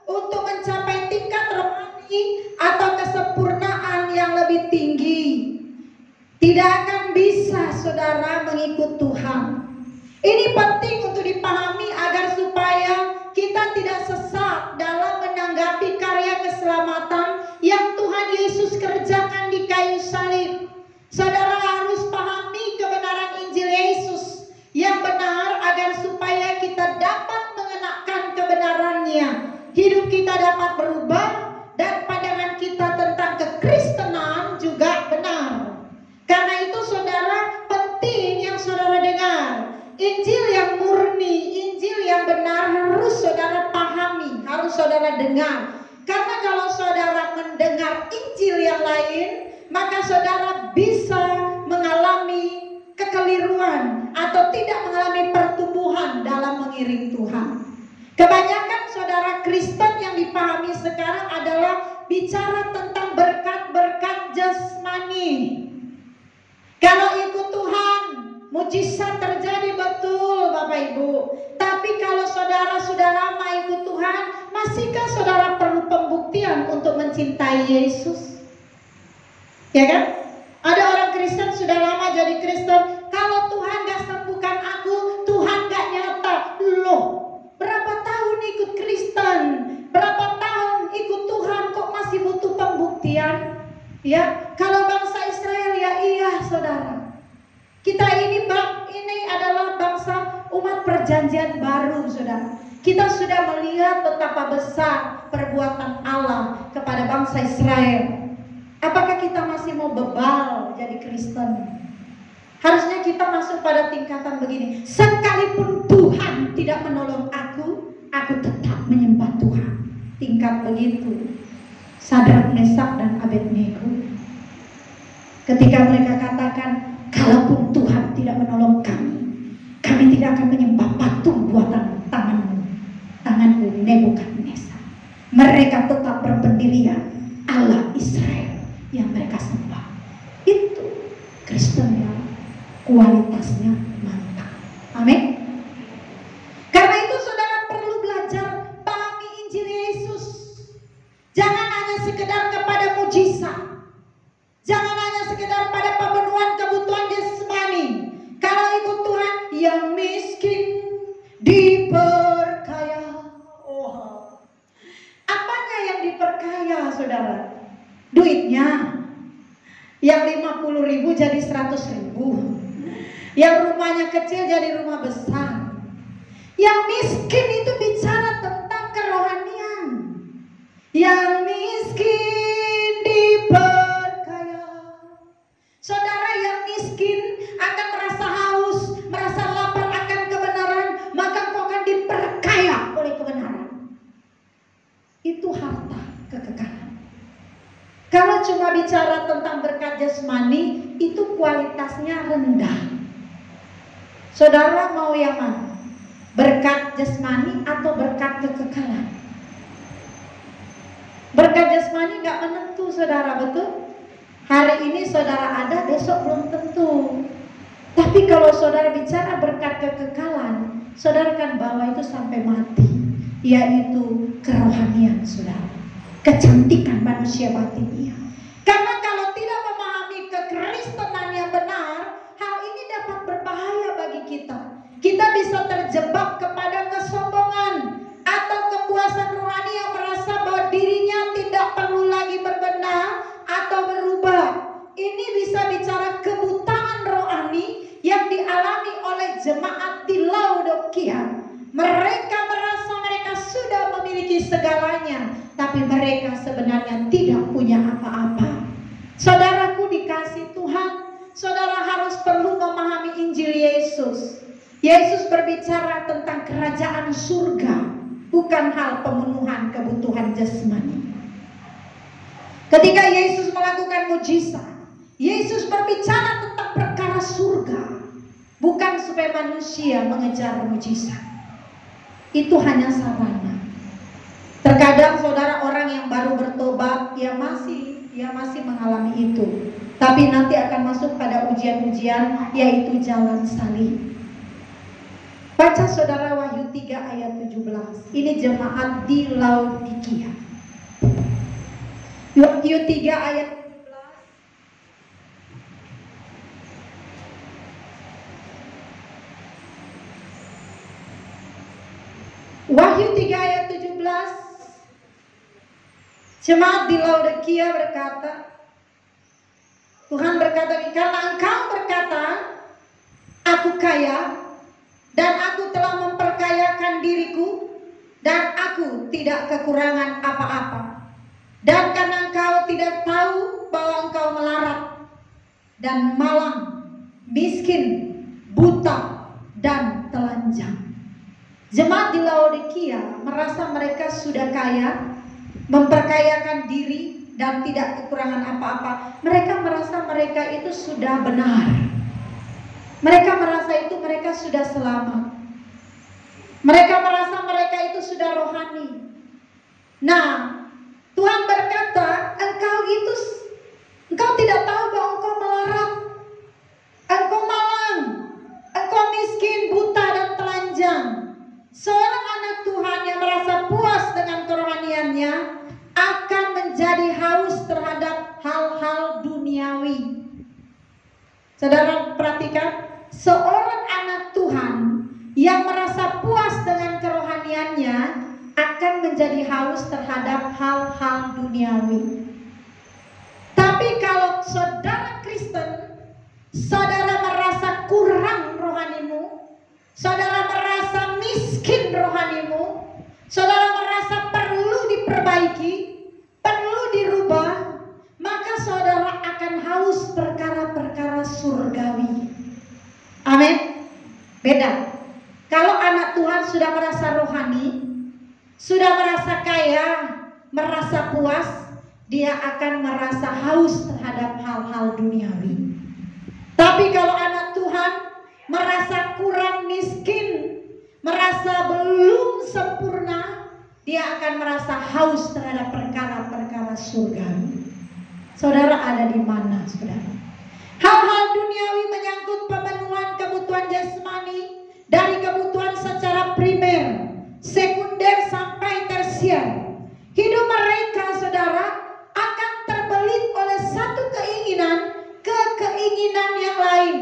untuk mencapai tingkat rohani atau kesempurnaan yang lebih tinggi tidak akan bisa saudara mengikut Tuhan. Ini penting untuk dipahami agar supaya kita tidak sesat dalam menanggapi karya keselamatan yang Tuhan Yesus kerjakan di kayu salib. Saudara harus pahami kebenaran Injil Yesus yang benar agar supaya kita dapat mengenakan kebenarannya. Hidup kita dapat berubah dan pandangan kita tentang kekristenan juga benar. Karena itu saudara, penting yang saudara dengar. Injil yang murni, Injil yang benar harus saudara pahami, harus saudara dengar. Karena kalau saudara mendengar Injil yang lain, maka saudara bisa mengalami kekeliruan atau tidak mengalami pertumbuhan dalam mengiring Tuhan. Kebanyakan saudara Kristen yang dipahami sekarang adalah bicara tentang berkat-berkat jasmani. Kalau ikut Tuhan, mujizat terjadi betul Bapak Ibu. Tapi kalau saudara sudah lama ikut Tuhan, masihkah saudara perlu pembuktian untuk mencintai Yesus? Ya kan? Ada orang Kristen sudah lama jadi Kristen, kalau Tuhan gak sembuhkan aku, Tuhan gak nyata. Loh, berapa tahun ikut Kristen, berapa tahun ikut Tuhan, kok masih butuh pembuktian? Ya, kalau bangsa Israel ya iya saudara. Kita ini adalah bangsa umat perjanjian baru saudara. Kita sudah melihat betapa besar perbuatan Allah kepada bangsa Israel. Apakah kita masih mau bebal jadi Kristen? Harusnya kita masuk pada tingkatan begini. Sekalipun Tuhan tidak menolong aku tetap menyembah Tuhan. Tingkat begitu. Sadrak, Mesak, dan Abednego. Ketika mereka katakan, kalaupun Tuhan tidak menolong kami tidak akan menyembah patung buatan tanganmu Nebukadnezar. Mereka tetap berpendirian Allah Israel yang mereka sembah. Itu Kristen yang kualitasnya mantap. Amin. Karena itu saudara perlu belajar pahami Injil Yesus. Jangan hanya sekedar kepada mujizat. Jangan hanya sekedar pada pemenuhan kebutuhan jasmani. Kalau ikut Tuhan, yang miskin diperkaya. Oh, apanya yang diperkaya saudara? Duitnya. Yang 50.000 jadi 100.000. Yang rumahnya kecil jadi rumah besar. Yang miskin itu bicara tentang kerohanian. Yang miskin bicara tentang berkat jasmani, itu kualitasnya rendah. Saudara mau yang mana? Berkat jasmani atau berkat kekekalan? Berkat jasmani gak menentu, saudara, betul? Hari ini saudara ada, besok belum tentu. Tapi kalau saudara bicara berkat kekekalan, saudara kan bawa itu sampai mati, yaitu kerohanian saudara, kecantikan manusia batinnya. Karena kalau tidak memahami kekristenan yang benar, hal ini dapat berbahaya bagi kita. Kita bisa terjebak kepada kesombongan atau kepuasan rohani yang merasa bahwa dirinya tidak perlu lagi berbenah atau berubah. Ini bisa bicara kebutaan rohani yang dialami oleh jemaat di Laodikia. Mereka merasa mereka sudah memiliki segalanya, tapi mereka sebenarnya tidak punya apa-apa. Saudaraku dikasih Tuhan, saudara harus perlu memahami Injil Yesus. Yesus berbicara tentang kerajaan surga, bukan hal pemenuhan kebutuhan jasmani. Ketika Yesus melakukan mujizat, Yesus berbicara tentang perkara surga, bukan supaya manusia mengejar mujizat. Itu hanya sarana. Terkadang saudara, orang yang baru bertobat, dia masih mengalami itu. Tapi nanti akan masuk pada ujian-ujian, yaitu jalan salib. Baca saudara Wahyu 3 ayat 17. Ini jemaat di Laodikia. Wahyu 3 ayat 17. Wahyu 3 ayat 17. Jemaat di Laodikia berkata, Tuhan berkata, karena engkau berkata, aku kaya, dan aku telah memperkayakan diriku, dan aku tidak kekurangan apa-apa. Dan karena engkau tidak tahu bahwa engkau melarat dan malang, miskin, buta, dan telanjang. Jemaat di Laodikia merasa mereka sudah kaya, memperkayakan diri, dan tidak kekurangan apa-apa. Mereka merasa mereka itu sudah benar. Mereka merasa itu mereka sudah selamat. Mereka merasa mereka itu sudah rohani. Nah, Tuhan berkata, engkau tidak tahu bahwa engkau melarat, engkau malang, engkau miskin, buta, dan telanjang. Seorang anak Tuhan yang merasa puas dengan kerohaniannya akan menjadi haus terhadap hal-hal duniawi. Saudara perhatikan, seorang anak Tuhan yang merasa puas dengan kerohaniannya akan menjadi haus terhadap hal-hal duniawi. Tapi kalau saudara Kristen, saudara merasa kurang rohanimu, saudara merasa miskin rohanimu, saudara merasa perlu diperbaiki, perlu dirubah, maka saudara akan haus perkara-perkara surgawi. Amin. Beda. Kalau anak Tuhan sudah merasa rohani, sudah merasa kaya, merasa puas, dia akan merasa haus terhadap hal-hal duniawi. Tapi kalau anak Tuhan merasa kurang, miskin, merasa belum sempurna, dia akan merasa haus terhadap perkara-perkara surgawi. Saudara ada di mana, saudara? Hal-hal duniawi menyangkut pemenuhan kebutuhan jasmani, dari kebutuhan secara primer, sekunder, sampai tersier. Hidup mereka, saudara, akan terbelit oleh satu keinginan ke keinginan yang lain.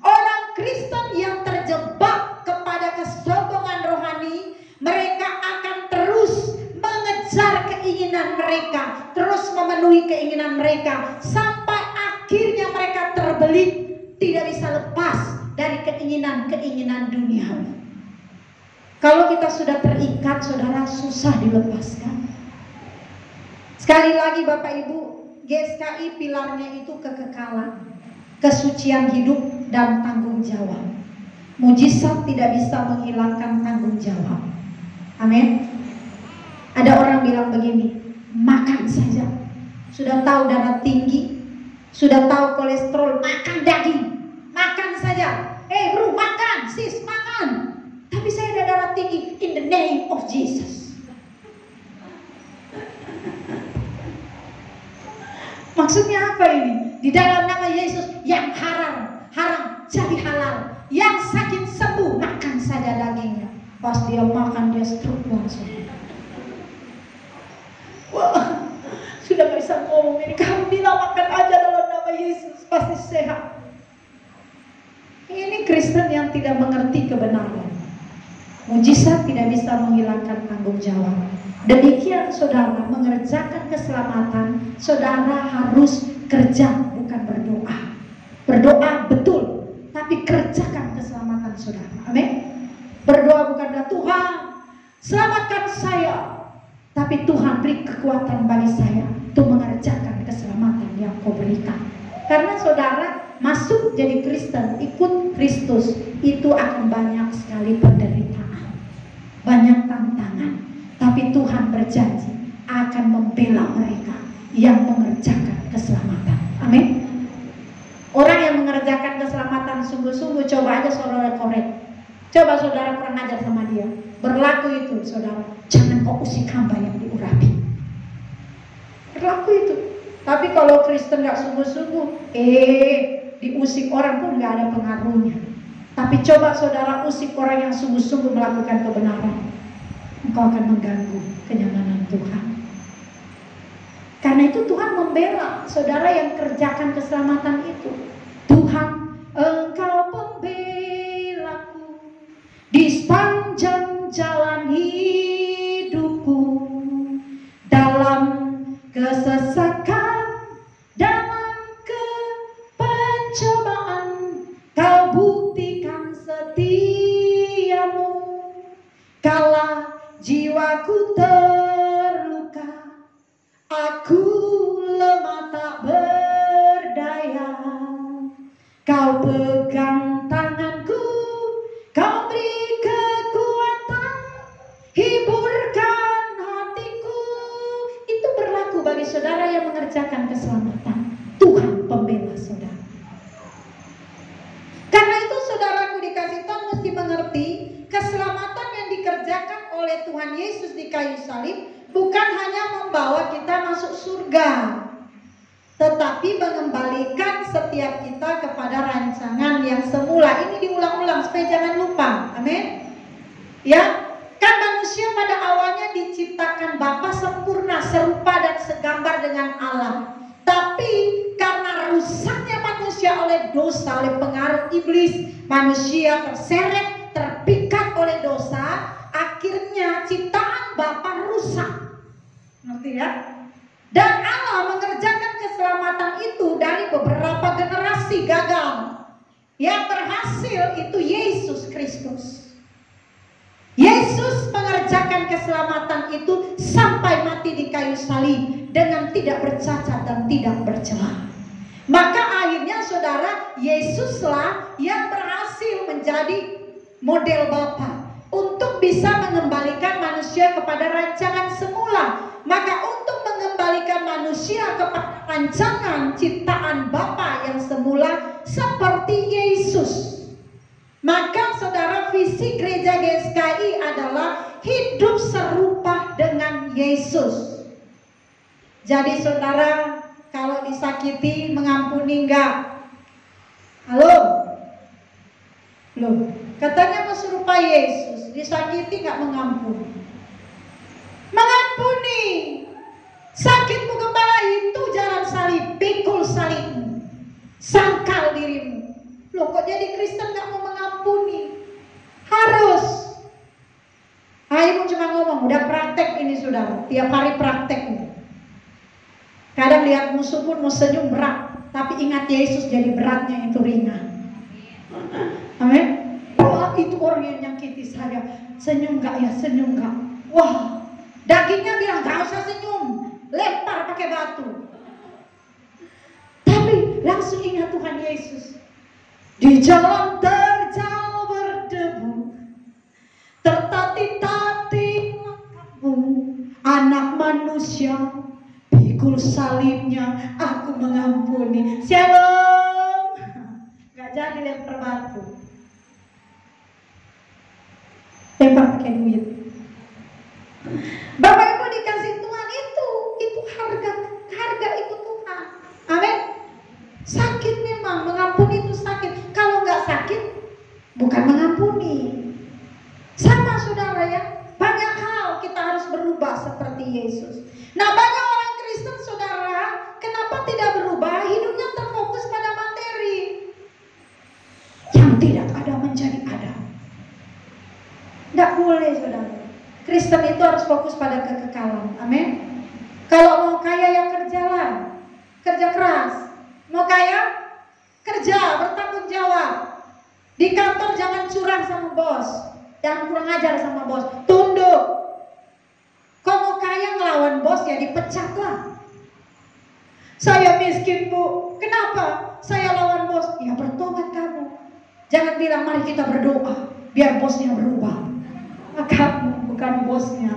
Orang Kristen yang terjebak kepada kesombongan rohani, mereka akan terus mengejar keinginan mereka, terus memenuhi keinginan mereka, sampai akhirnya mereka terbelit, tidak bisa lepas dari keinginan-keinginan duniawi. Kalau kita sudah terikat, saudara, susah dilepaskan. Sekali lagi Bapak Ibu, GSKI pilarnya itu kekekalan, kesucian hidup, dan tanggung jawab. Mujizat tidak bisa menghilangkan tanggung jawab. Amin. Ada orang bilang begini, makan saja, Sudah tahu darah tinggi, sudah tahu kolesterol, makan daging, makan saja. Bro, makan, sis, makan. Tapi saya ada darah tinggi, in the name of Jesus. Maksudnya apa ini? Di dalam nama Yesus, yang haram jadi halal. Yang sakit sembuh, makan saja dagingnya. Pas dia makan, dia stroke langsung. Wah, sudah gak bisa ngomong ini. Kamu bilang makan aja dalam nama Yesus, pasti sehat. Ini Kristen yang tidak mengerti kebenaran. Mujizat tidak bisa menghilangkan tanggung jawab. Demikian saudara, mengerjakan keselamatan, saudara harus kerja, bukan berdoa. Berdoa betul, tapi kerjakan keselamatan saudara. Amin. Berdoa bukanlah Tuhan selamatkan saya, tapi Tuhan beri kekuatan bagi saya untuk mengerjakan keselamatan yang Kau berikan. Karena saudara masuk jadi Kristen, ikut Kristus, itu akan banyak sekali penderitaan, banyak tantangan. Tapi Tuhan berjanji akan membela mereka yang mengerjakan keselamatan. Amin. Orang yang mengerjakan keselamatan sungguh-sungguh, coba aja saudara korek. Coba saudara kurang ajar sama dia. Berlaku itu saudara, jangan kau usik hamba yang diurapi. Berlaku itu. Tapi kalau Kristen gak sungguh-sungguh, diusik orang pun gak ada pengaruhnya. Tapi coba saudara usik orang yang sungguh-sungguh melakukan kebenaran, engkau akan mengganggu kenyamanan Tuhan. Karena itu Tuhan membela saudara yang kerjakan keselamatan itu. Tuhan, Engkau pembelaku di sepanjang jalan hidupku, dalam kesesakan, dalam pencobaan, Kau buktikan setiamu. Kala jiwaku terluka, aku lemah tak berdaya, Kau pegang tanganku, Kau beri kekuatan, hiburkan hatiku. Itu berlaku bagi saudara yang mengerjakan keselamatan. Tuhan pembela saudara. Karena itu saudaraku dikasih Tuhan mesti mengerti, keselamatan yang dikerjakan oleh Tuhan Yesus di kayu salib bukan hanya membawa kita masuk surga, tetapi mengembalikan setiap kita kepada rancangan yang semula. Ini diulang-ulang supaya jangan lupa. Amin. Ya, kan manusia pada awalnya diciptakan Bapa sempurna, serupa dan segambar dengan Allah. Tapi karena rusaknya manusia oleh dosa, oleh pengaruh iblis, manusia terseret, terpikat oleh dosa, akhirnya ciptaan Bapa rusak. Ngerti ya? Dan Allah mengerjakan keselamatan itu dari beberapa generasi gagal. Yang berhasil itu Yesus Kristus. Yesus mengerjakan keselamatan itu sampai mati di kayu salib dengan tidak bercacat dan tidak bercela. Maka akhirnya saudara, Yesuslah yang berhasil menjadi model Bapa untuk bisa mengembalikan manusia kepada rancangan semula. Maka untuk mengembalikan manusia kepada rancangan ciptaan Bapa yang semula seperti Yesus, maka saudara, visi gereja GSKI adalah hidup serupa dengan Yesus. Jadi saudara, kalau disakiti mengampuni enggak? Halo? Loh, katanya mau serupa Yesus, disakiti enggak mengampuni? Mengampuni. Sakitmu gembala itu jalan salib, pikul salibmu, sangkal dirimu. Loh, kok jadi Kristen gak mau mengampuni? Harus. Ayo cuma ngomong, udah praktek ini saudara, tiap hari praktek ini. Kadang lihat musuh pun mau senyum berat, tapi ingat Yesus jadi beratnya itu ringan. Amin. Wah, itu orang yang nyakiti saya, senyum gak ya, senyum gak? Wah, dagingnya bilang gak usah senyum, lempar pakai batu. Tapi langsung ingat Tuhan Yesus. Di jalan terjal berdebu, tertatih-tatih langkahmu, anak manusia pikul salibnya aku mengampuni. Shalom. Gak jadi lempar batu, lempar pakai duit. Bapak Ibu dikasih Tuhan itu harga ikut Tuhan. Amin. Sakit memang, mengampuni itu sakit. Kalau nggak sakit bukan mengampuni. Sama saudara ya, banyak hal kita harus berubah seperti Yesus. Nah, banyak orang Kristen saudara, kenapa tidak berubah? Hidupnya terfokus pada materi. Yang tidak ada menjadi ada. Nggak boleh saudara. Kristen itu harus fokus pada kekekalan. Amin. Kalau mau kaya ya kerjalah, kerja keras. Mau kaya, kerja, bertanggung jawab. Di kantor jangan curang sama bos, jangan kurang ajar sama bos, tunduk. Kau mau kaya ngelawan bos ya dipecatlah. Saya miskin Bu, kenapa? Saya lawan bos. Ya bertobat kamu. Jangan bilang mari kita berdoa biar bosnya berubah. Kamu bukan bosnya.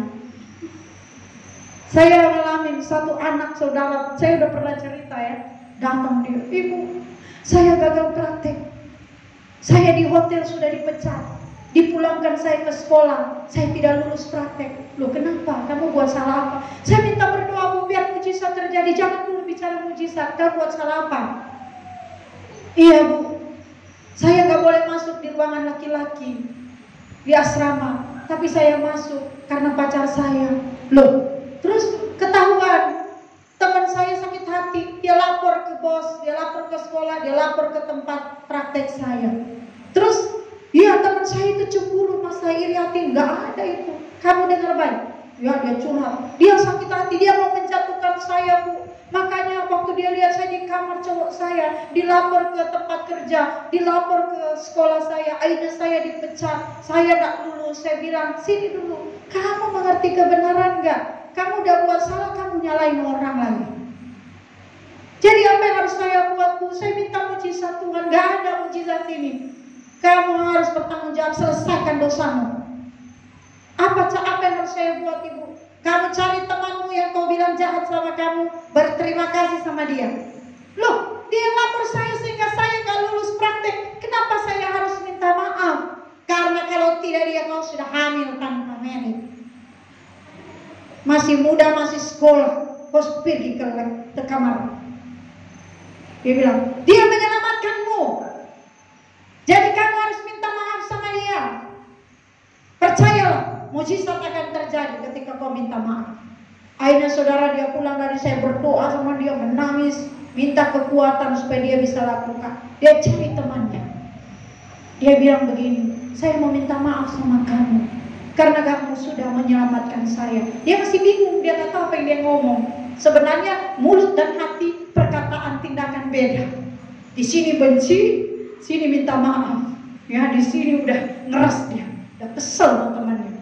Saya ngalamin satu anak saudara, saya udah pernah cerita ya. Datang dia, ibu, saya gagal praktek. Saya di hotel sudah dipecat, dipulangkan saya ke sekolah, saya tidak lulus praktek. Loh kenapa? Kamu buat salah apa? Saya minta berdoa Bu, biar mujizat terjadi. Jangan dulu bicara mujizat, kamu buat salah apa? Iya Bu, saya gak boleh masuk di ruangan laki-laki di asrama, tapi saya masuk karena pacar saya. Loh, terus ketahuan teman saya sakit hati, dia lapor ke bos, dia lapor ke sekolah, dia lapor ke tempat praktek saya. Terus, ya teman saya itu cemburu, mas saya iri hati, nggak ada itu. Kamu dengar baik? Ya dia curhat, dia sakit hati, dia mau menjatuhkan saya Bu. Makanya waktu dia lihat saya di kamar cowok saya, dilapor ke tempat kerja, dilapor ke sekolah saya, akhirnya saya dipecat, saya nggak lulus. Saya bilang, sini dulu, kamu mengerti kebenaran nggak? Kamu udah buat salah, kamu nyalain orang lagi. Jadi apa yang harus saya buat Bu? Saya minta mujizat Tuhan, gak ada mujizat ini. Kamu harus bertanggung jawab, selesaikan dosamu. Apa yang harus saya buat Ibu? Kamu cari temanmu yang kau bilang jahat sama kamu, berterima kasih sama dia. Loh, dia lapor saya sehingga saya gak lulus praktek. Kenapa saya harus minta maaf? Karena kalau tidak dia kau sudah hamil tanpa merit. Masih muda, masih sekolah, kau pergi ke kamar. Dia bilang, dia menyelamatkanmu, jadi kamu harus minta maaf sama dia. Percayalah, mujizat akan terjadi ketika kau minta maaf. Akhirnya saudara dia pulang dari saya, berdoa sama dia, menangis, minta kekuatan supaya dia bisa lakukan. Dia cari temannya. Dia bilang begini, saya mau minta maaf sama kamu karena kamu sudah menyelamatkan saya. Dia masih bingung, dia nggak tahu apa yang dia ngomong. Sebenarnya mulut dan hati, perkataan, tindakan beda. Di sini benci, sini minta maaf. Ya, di sini udah ngeras dia, udah kesel sama temannya.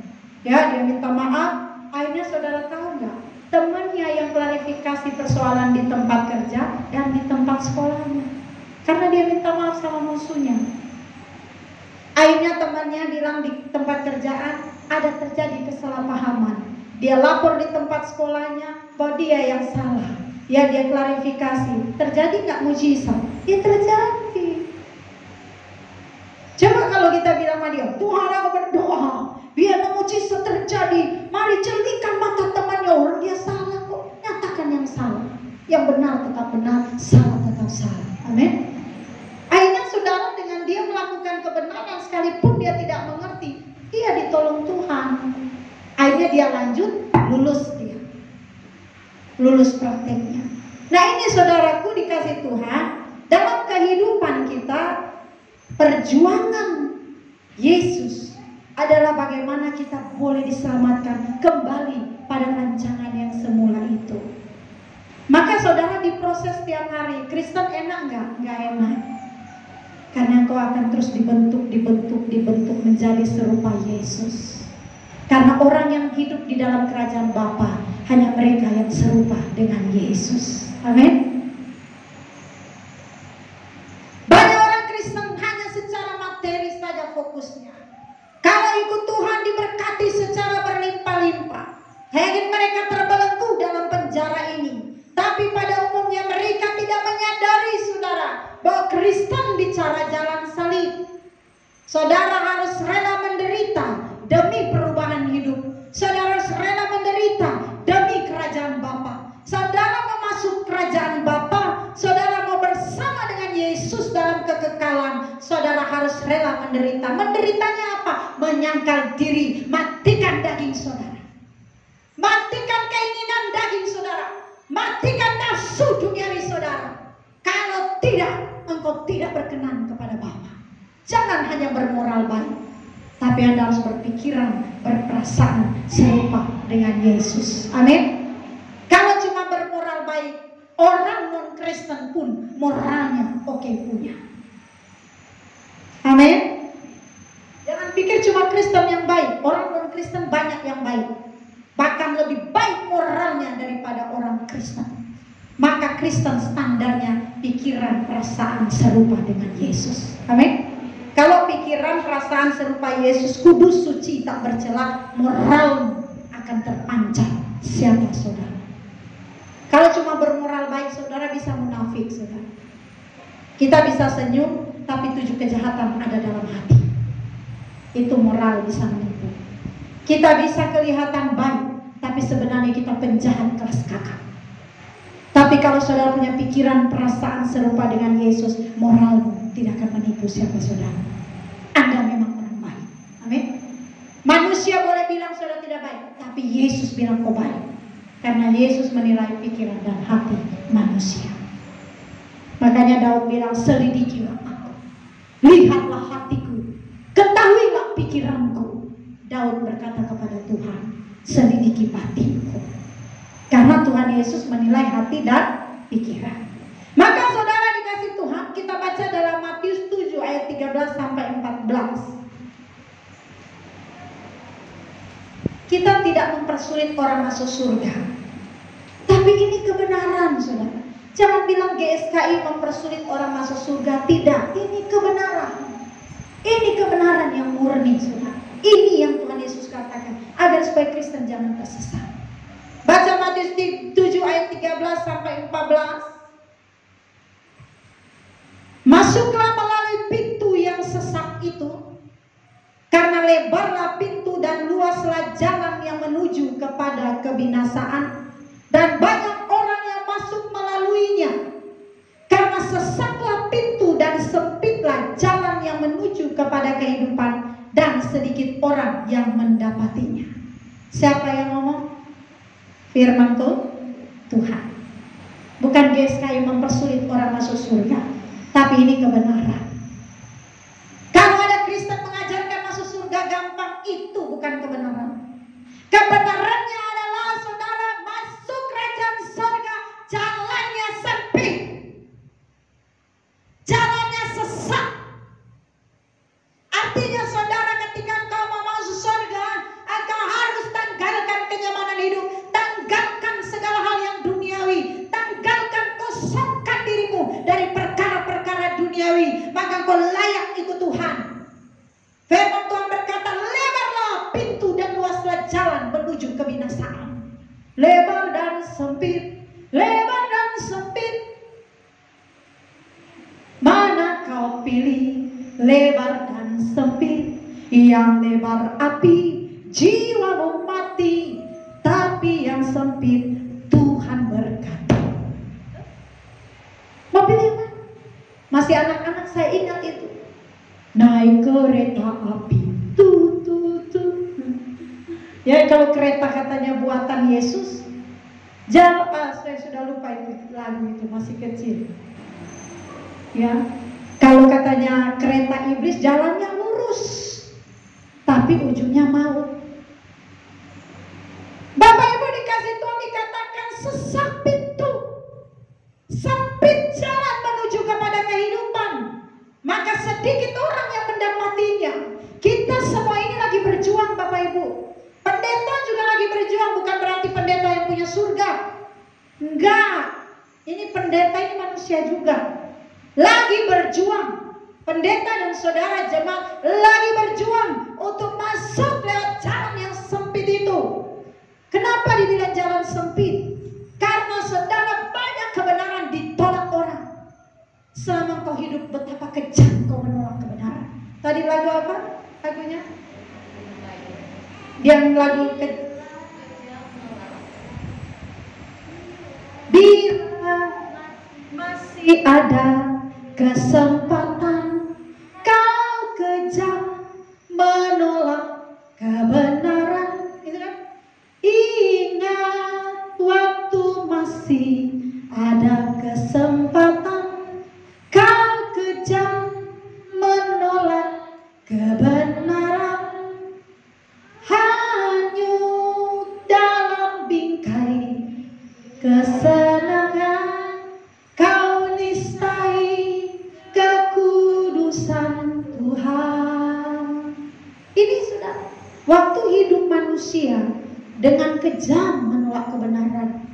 Ya, dia minta maaf. Akhirnya saudara tahu nggak? Temannya yang klarifikasi persoalan di tempat kerja dan di tempat sekolahnya, karena dia minta maaf sama musuhnya. Akhirnya temannya bilang di tempat kerjaan ada terjadi kesalahpahaman. Dia lapor di tempat sekolahnya bahwa dia yang salah. Ya, dia klarifikasi. Terjadi nggak mujizat? Ya terjadi. Coba kalau kita bilang sama dia, Tuhan aku berdoa biar mujizat terjadi. Mari celikan mata temannya, orang dia salah kok. Nyatakan yang salah. Yang benar tetap benar, salah tetap salah. Amin. Akhirnya saudara dengan dia melakukan kebenaran sekalipun dia tidak mengerti, dia ditolong Tuhan. Akhirnya dia lanjut, lulus prakteknya. Nah ini saudaraku dikasih Tuhan, dalam kehidupan kita, perjuangan Yesus adalah bagaimana kita boleh diselamatkan kembali pada rancangan yang semula itu. Maka saudara diproses setiap hari. Kristen enak nggak? Nggak enak. Karena kau akan terus dibentuk menjadi serupa Yesus. Karena orang yang hidup di dalam kerajaan Bapa hanya mereka yang serupa dengan Yesus. Amin. Banyak orang Kristen hanya secara materi saja fokusnya. Kalau ikut Tuhan diberkati secara berlimpah-limpah, yakin mereka terbelenggu dalam penjara ini. Kristen bicara jalan salib. Saudara harus rela menderita demi perubahan hidup. Saudara harus rela menderita demi kerajaan Bapa. Saudara mau masuk kerajaan Bapa, saudara mau bersama dengan Yesus dalam kekekalan, saudara harus rela menderita. Menderitanya apa? Menyangkal diri, matikan daging saudara. Matikan keinginan daging saudara. Matikan nafsu duniawi saudara. Kalau tidak, engkau tidak berkenan kepada Bapa. Jangan hanya bermoral baik, tapi Anda harus berpikiran, berperasaan serupa dengan Yesus. Amin. Kalau cuma bermoral baik, orang non-Kristen pun moralnya oke punya. Amin. Jangan pikir cuma Kristen yang baik, orang non-Kristen banyak yang baik. Bahkan lebih baik moralnya daripada orang Kristen. Maka Kristen standarnya pikiran, perasaan serupa dengan Yesus. Amin. Kalau pikiran, perasaan serupa Yesus, kudus, suci, tak bercela, moral akan terpancar. Siapa saudara? Kalau cuma bermoral baik, saudara bisa munafik, saudara. Kita bisa senyum, tapi 7 kejahatan ada dalam hati. Itu moral bisa menipu. Kita bisa kelihatan baik, tapi sebenarnya kita penjahat kelas kakap. Tapi kalau saudara punya pikiran, perasaan serupa dengan Yesus, moralmu tidak akan menipu siapa saudara. Anda memang orang baik. Amin. Manusia boleh bilang saudara tidak baik, tapi Yesus bilang kau baik. Karena Yesus menilai pikiran dan hati manusia. Makanya Daud bilang, selidikilah aku, lihatlah hatiku, ketahuilah pikiranku. Daud berkata kepada Tuhan, selidiki batinku. Karena Tuhan Yesus menilai hati dan pikiran. Maka saudara dikasih Tuhan, kita baca dalam Matius 7 ayat 13 sampai 14. Kita tidak mempersulit orang masuk surga. Tapi ini kebenaran saudara. Jangan bilang GSKI mempersulit orang masuk surga. Tidak, ini kebenaran. Ini kebenaran yang murni saudara. Ini yang Tuhan Yesus katakan, agar supaya Kristen jangan tersesat. Baca Matius 7 ayat 13 sampai 14. Masuklah melalui pintu yang sesak itu, karena lebarlah pintu dan luaslah jalan yang menuju kepada kebinasaan, dan banyak orang yang masuk melaluinya. Karena sesaklah pintu dan sempitlah jalan yang menuju kepada kehidupan, dan sedikit orang yang mendapatinya. Siapa yang ngomong? Firman Tuhan. Bukan GSKI mempersulit orang masuk surga, tapi ini kebenaran. Kalau ada Kristen mengajarkan masuk surga gampang, itu bukan kebenaran. Kebenarannya adalah saudara masuk kerajaan surga, jalannya sempit, jalannya sesak. Artinya saudara, ketika engkau mau masuk surga, engkau harus tanggalkan kenyamanan hidup, tanggalkan segala hal yang duniawi, tanggalkan, kosongkan dirimu dari perkara-perkara duniawi, maka engkau layak ikut Tuhan. Firman Tuhan berkata, lebarlah pintu dan luaslah jalan menuju kebinasaan. Lebar dan sempit, lebar dan sempit, mana kau pilih? Lebar dan sempit, yang lebar api jiwamu mati, tapi yang sempit Tuhan berkati. Mau pilih apa? Masih anak-anak saya ingat itu, naik kereta api, ya kalau kereta katanya buatan Yesus, saya sudah lupa itu lagu itu, masih kecil. Ya, kalau katanya kereta iblis jalannya lurus, tapi ujungnya maut. Bapak Ibu dikasih Tuhan dikatakan sesak pintu, sempit jalan menuju kepada kehidupan, maka sedikit orang yang mendapatinya. Kita semua ini lagi berjuang Bapak Ibu. Pendeta juga lagi berjuang, bukan berarti pendeta yang punya surga. Enggak, ini pendeta ini manusia juga, lagi berjuang. Pendeta dan saudara jemaat lagi berjuang untuk masuk lewat jalan yang sempit itu. Kenapa dibilang jalan sempit? Karena saudara, banyak kebenaran ditolak orang. Selama kau hidup lagu apa? Lagunya? Yang lagu bila masih ada kesempatan kau kejam menolak kebenaran, gitu kan? Ingat waktu masih ada kesempatan kau kejam menolak kebenaran, hanyut dalam bingkai kesenangan kau nistai kekudusan Tuhan. Ini sudah waktu hidup manusia dengan kejam menolak kebenaran.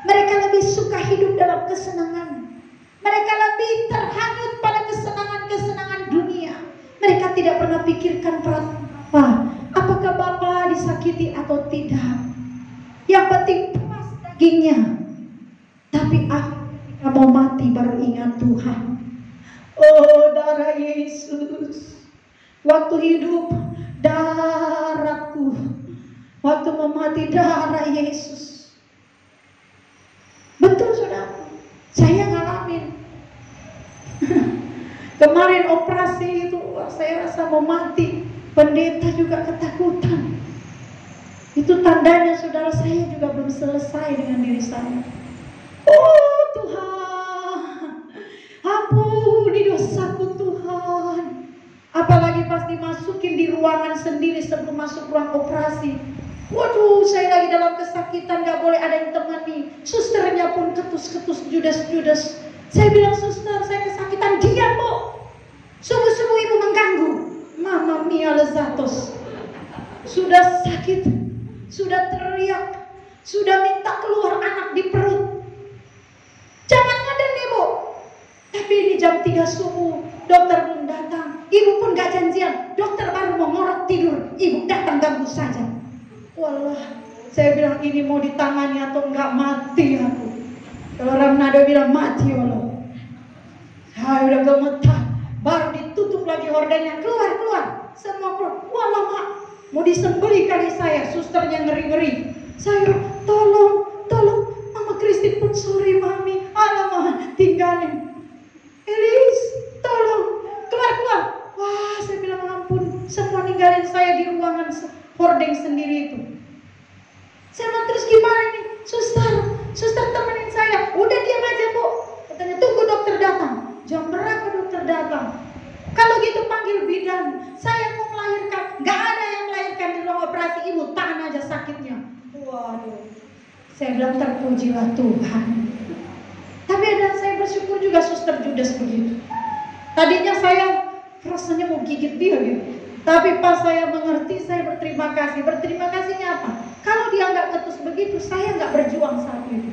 Mereka lebih suka hidup dalam kesenangan. Mereka lebih terhanyut pada kesenangan-kesenangan dunia. Mereka tidak pernah pikirkan perasaan apakah Bapa disakiti atau tidak. Yang penting puas dagingnya. Tapi ketika mau mati baru ingat Tuhan. Oh, darah Yesus. Waktu hidup darahku. Waktu mau mati darah Yesus. Betul saudara, saya ngalamin. Kemarin operasi itu saya rasa mau mati. Pendeta juga ketakutan. Itu tandanya saudara, saya juga belum selesai dengan diri saya. Oh Tuhan, ampuni dosaku Tuhan. Apalagi pas dimasukin di ruangan sendiri sebelum masuk ruang operasi. Waduh, saya lagi dalam kesakitan, gak boleh ada yang temani. Susternya pun ketus-ketus, judes-judes. Saya bilang, suster, saya kesakitan. Diam, Bu. Subuh-subuh ibu mengganggu. Mama mia lezatos. Sudah sakit, sudah teriak, sudah minta keluar anak di perut. Jangan ngaden, Ibu. Tapi ini jam 3 subuh, dokter belum datang. Ibu pun gak janjian. Dokter baru mau ngorok tidur. Ibu datang ganggu saja. Walah, saya bilang ini mau ditangani atau enggak, mati aku. Kalau orang Manado bilang mati Allah. Saya udah gemetar. Baru ditutup lagi hordenya, keluar. Semua keluar. Walah mak, mau disembelih kali saya. Susternya ngeri-ngeri. Saya tolong, Mama Kristin pun sorry mami. Alamak, tinggalin. Elis, tolong, keluar. Wah, saya bilang ampun. Semua ninggalin saya di ruangan hordeng sendiri itu. Saya bilang terus gimana nih? Suster temenin saya. Udah diam aja Bu. Katanya tunggu dokter datang. Jam berapa dokter datang? Kalau gitu panggil bidan. Saya mau melahirkan. Gak ada yang melahirkan di ruang operasi. Ibu tahan aja sakitnya. Waduh. Saya bilang terpujilah Tuhan. Tapi ada saya bersyukur juga suster judes begitu. Tadinya saya rasanya mau gigit dia gitu. Tapi pas saya mengerti, saya berterima kasih. Berterima kasihnya apa? Kalau dia nggak ketus begitu, saya nggak berjuang saat itu.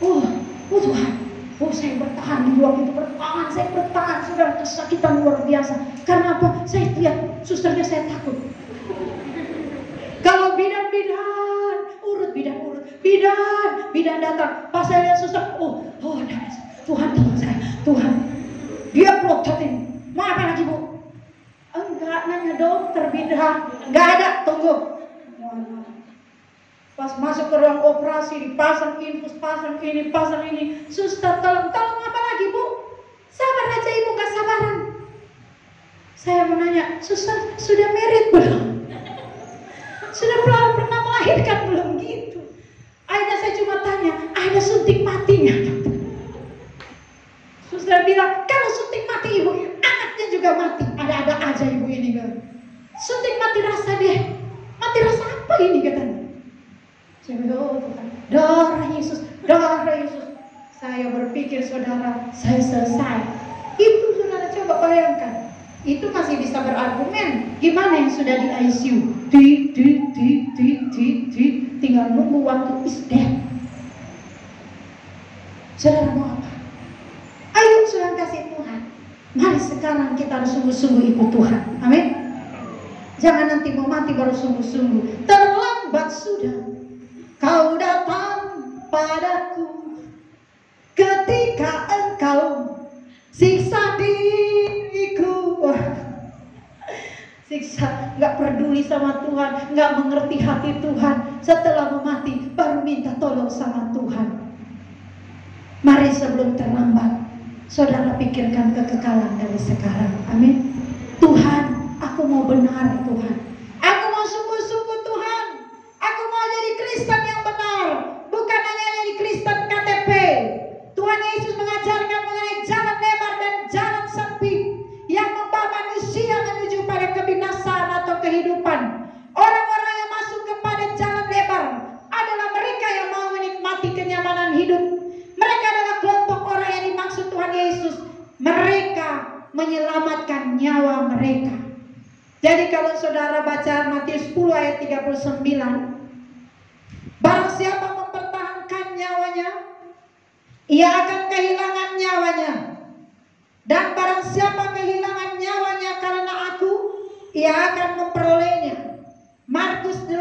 Oh Tuhan, saya bertahan di ruang itu, saya bertahan, sudah kesakitan luar biasa. Karena apa? Saya lihat susternya, saya takut. Kalau bidan urut, bidan datang. Pas saya lihat suster, ada Tuhan tolong saya, Tuhan. Dia prototin. Mau apa lagi Bu? Enggak, nanya dokter bidan. Enggak ada, tunggu. Pas masuk ke ruang operasi, dipasang infus, pasang ini. Suster tolong apa lagi Bu? Sabar aja Ibu, gak sabaran. Saya mau nanya, suster sudah married belum? Sudah pernah melahirkan belum gitu? Akhirnya saya cuma tanya, ada suntik matinya? Suster bilang, kalau suntik mati Ibu, anaknya juga mati. Ada-ada aja Ibu ini kan. Suntik mati rasa deh. Mati rasa apa ini katanya? Saya bilang, Tuhan, darah Yesus. Saya berpikir saudara, saya selesai. Itu saudara coba bayangkan. Itu masih bisa berargumen. Gimana yang sudah di ICU? Tinggal nunggu waktu is dead. Saudara mau apa? Ayo saudara kasih Tuhan. Mari sekarang kita harus sungguh-sungguh ikut Tuhan. Amin. Jangan nanti mau mati baru sungguh-sungguh. Terlambat sudah kau datang padaku, ketika engkau siksa diriku. siksa, nggak peduli sama Tuhan, nggak mengerti hati Tuhan. Setelah mati baru minta tolong sama Tuhan. Mari sebelum terlambat, saudara pikirkan kekekalan dari sekarang. Amin. Tuhan, aku mau benar Tuhan. Aku mau sungguh-sungguh Tuhan. Aku mau jadi Kristen yang benar, bukan hanya jadi Kristen KTP. Tuhan Yesus mengajarkan mengenai jalan lebar dan jalan sempit yang membawa manusia menuju pada kebinasaan atau kehidupan. Orang-orang yang masuk kepada jalan lebar adalah mereka yang mau menikmati kenyamanan hidup. Mereka adalah kelompok orang yang dimaksud Tuhan Yesus. Mereka menyelamatkan nyawa mereka. Jadi kalau saudara baca Matius 10 ayat 39, barang siapa mempertahankan nyawanya, ia akan kehilangan nyawanya. Dan barang siapa kehilangan nyawanya karena aku, ia akan memperolehnya. Markus 8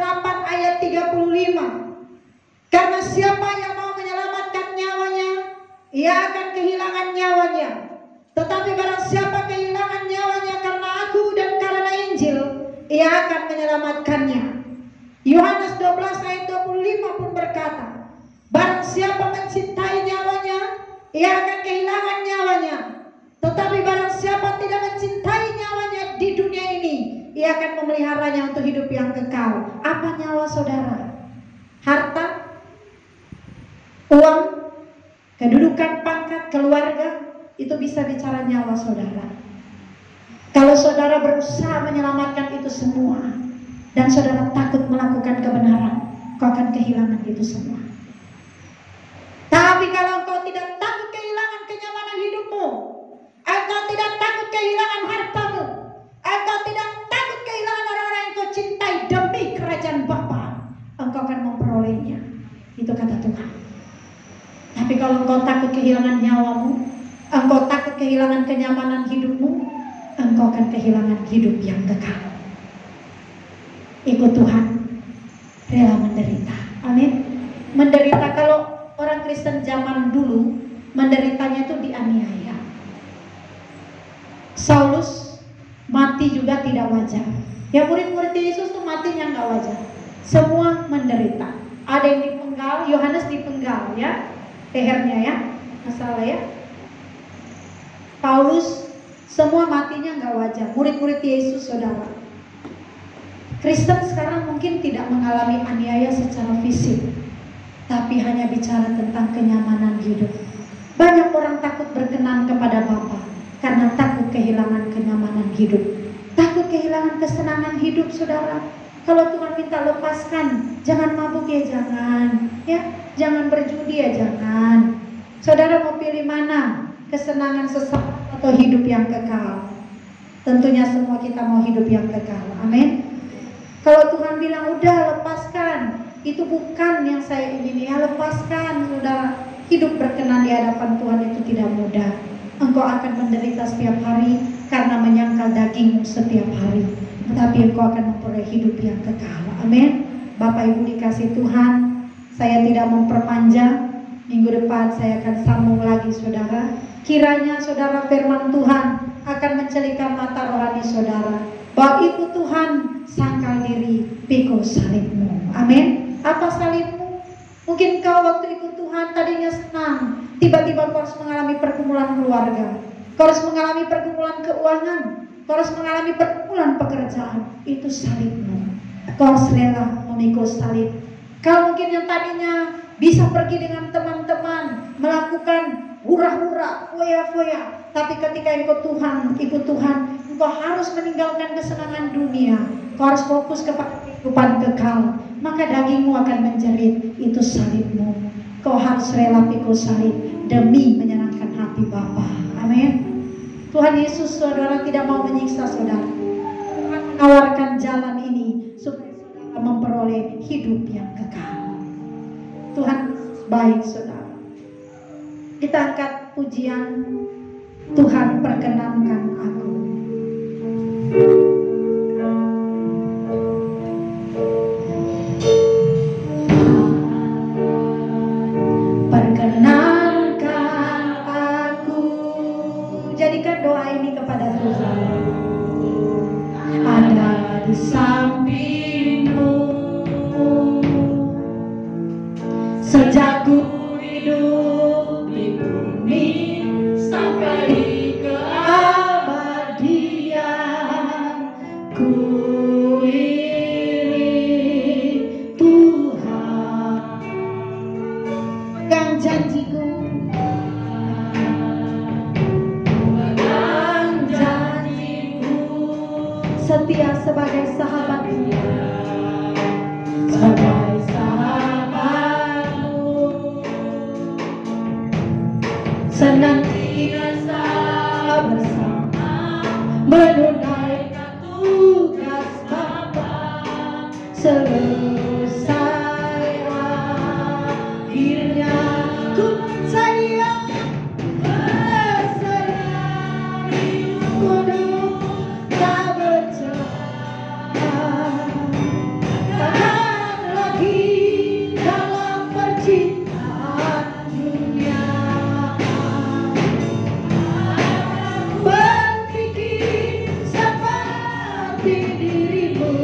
ayat 35. Karena siapa yang mau menyelamatkan nyawanya, ia akan kehilangan nyawanya. Tetapi barang siapa kehilangan nyawanya karena aku dan karena Injil, ia akan menyelamatkannya. Yohanes 12 ayat 25 pun berkata, barang siapa mencintai nyawanya, ia akan kehilangan nyawanya. Tetapi barang siapa tidak mencintai nyawanya di dunia ini, ia akan memeliharanya untuk hidup yang kekal. Apa nyawa saudara? Harta? Uang? Kedudukan, pangkat, keluarga? Itu bisa bicara nyawa saudara. Kalau saudara berusaha menyelamatkan itu semua dan saudara takut melakukan kebenaran, kau akan kehilangan itu semua. Tapi kalau engkau tidak takut kehilangan kenyamanan hidupmu, engkau tidak takut kehilangan hartamu, engkau tidak takut kehilangan orang-orang yang kau cintai demi kerajaan Bapa, engkau akan memperolehnya. Itu kata Tuhan. Tapi kalau engkau takut kehilangan nyawamu, engkau takut kehilangan kenyamanan hidupmu, engkau akan kehilangan hidup yang kekal. Ikut Tuhan, rela menderita. Amin. Menderita, kalau orang Kristen zaman dulu, menderitanya itu dianiaya. Saulus mati juga tidak wajar. Ya, murid-murid Yesus tuh matinya nggak wajar. Semua menderita. Ada yang dipenggal, Yohanes dipenggal ya, lehernya ya, masalah ya. Paulus, semua matinya nggak wajar. Murid-murid Yesus, saudara. Kristen sekarang mungkin tidak mengalami aniaya secara fisik, tapi hanya bicara tentang kenyamanan hidup. Banyak orang takut berkenan kepada Bapa karena takut kehilangan kenyamanan hidup, takut kehilangan kesenangan hidup, saudara. Kalau Tuhan minta lepaskan, jangan mabuk ya, jangan berjudi ya, jangan. Saudara mau pilih mana? Kesenangan sesaat atau hidup yang kekal? Tentunya semua kita mau hidup yang kekal. Amin. Kalau Tuhan bilang udah lepaskan, itu bukan yang saya ingin, ya lepaskan, saudara. Hidup berkenan di hadapan Tuhan itu tidak mudah. Engkau akan menderita setiap hari karena menyangkal dagingmu setiap hari, tetapi engkau akan memperoleh hidup yang kekal. Amin. Bapak Ibu dikasih Tuhan, saya tidak memperpanjang. Minggu depan saya akan sambung lagi, saudara. Kiranya saudara firman Tuhan akan mencelikan mata rohani saudara, bahwa itu Tuhan sangkal diri, pikul salibmu. Amin. Apa salibmu? Mungkin kau waktu ikut Tuhan tadinya senang, tiba-tiba kau harus mengalami pergumulan keluarga, kau harus mengalami pergumulan keuangan, kau harus mengalami pergumulan pekerjaan. Itu salibmu. Kau harus rela memikul salib. Kau mungkin yang tadinya bisa pergi dengan teman-teman, melakukan hura-hura, foya-foya, tapi ketika ikut Tuhan, engkau harus meninggalkan kesenangan dunia. Kau harus fokus kepada kehidupan kekal, maka dagingmu akan menjerit. Itu salibmu. Kau harus rela pikul salib demi menyenangkan hati Bapa. Amin. Tuhan Yesus, saudara, tidak mau menyiksa saudara. Tuhan menawarkan jalan ini supaya saudara memperoleh hidup yang kekal. Tuhan baik, saudara. Kita angkat pujian, Tuhan perkenankan aku. Perkenankan aku. Jadikan doa ini kepada Tuhan. Ada sampingmu. Sejak ku hidup di bumi sampai di keabadian, ku iri Tuhan. Pegang janjiku, pegang janjimu, setia sebagai sahabatmu, sebagai sahabatmu, senantiasa bersama menunaikan tugas Bapa. Selesai akhirnya ku percaya berserah kudus tak bercelah, takkan lagi dalam percintaan dunia. Berpikir seperti dirimu,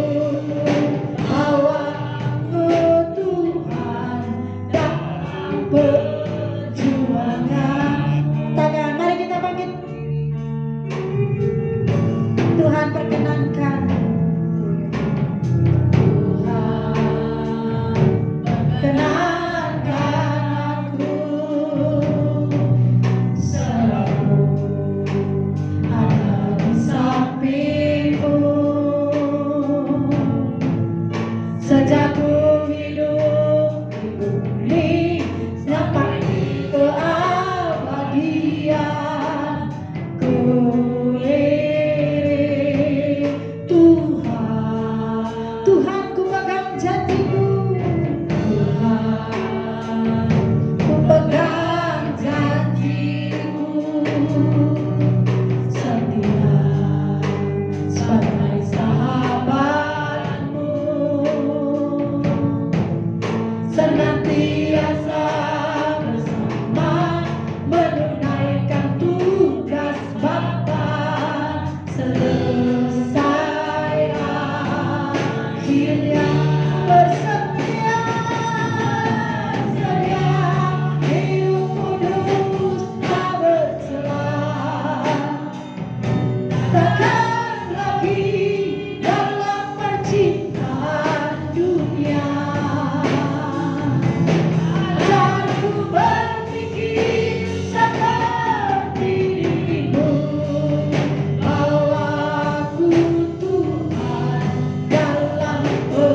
bahwa Tuhan dalam perjuangan. Tangan, mari kita bangkit. Tuhan perkenankan, Tuhan perkenankan aku selalu ada di sampingmu. Sejak ku hidup di bumi sampai keabadian, ku iri Tuhan. Tuhan, ku pegang janjimu, Tuhan, ku pegang janjimu, setia sebagai sahabatmu, senantiasa bersama menunaikan tugas Bapa. Selesai akhirnya bersetia, setia hidup kudus tak bercelah, takkan lagi dalam percintaan dunia. Ajarku berpikir seperti dirimu, bahwa aku Tuhan dalam perjuangan.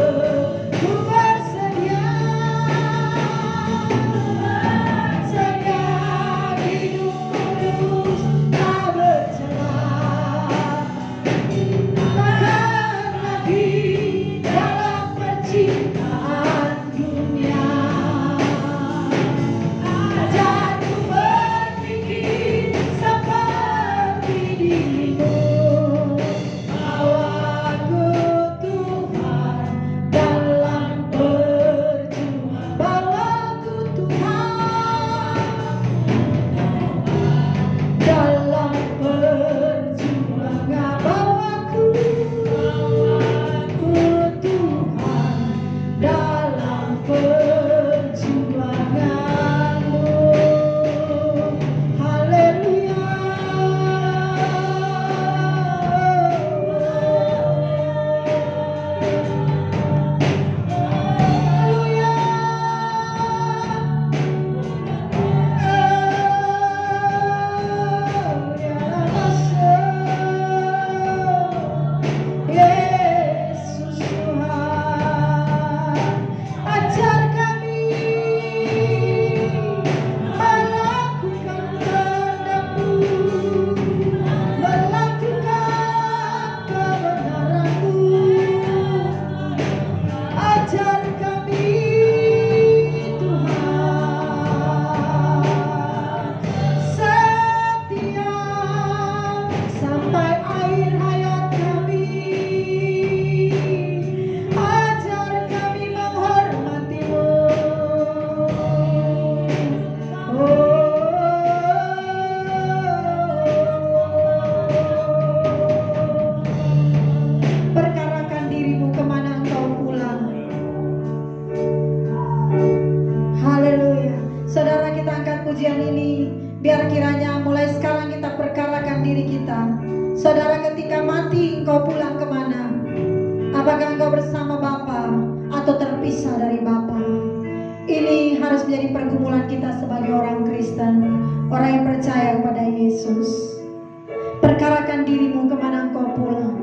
Apakah engkau bersama Bapa atau terpisah dari Bapa? Ini harus menjadi pergumulan kita sebagai orang Kristen, orang yang percaya kepada Yesus. Perkarakan dirimu kemana engkau pulang.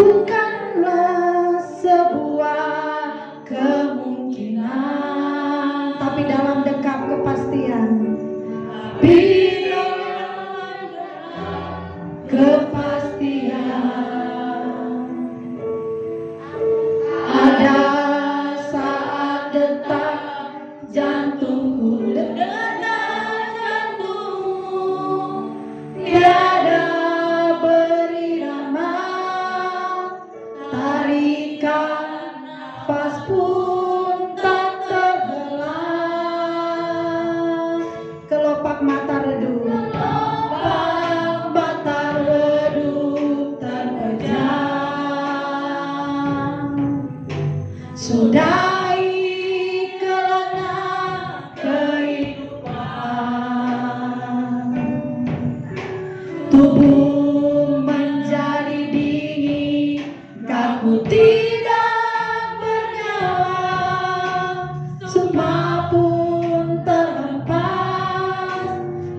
Bukanlah sebuah kemungkinan, tapi dalam dekat kepastian. Bila kepastian ada saat detak jantungku, detak jantungmu tiada berirama, tarikan nafas pun tak terhela, kelopak mata redup, kelopak mata redup terpejam, sudahi kelana kehidupan, tubuh menjadi dingin, kaku tidak bernyawa, sumpah pun terhempas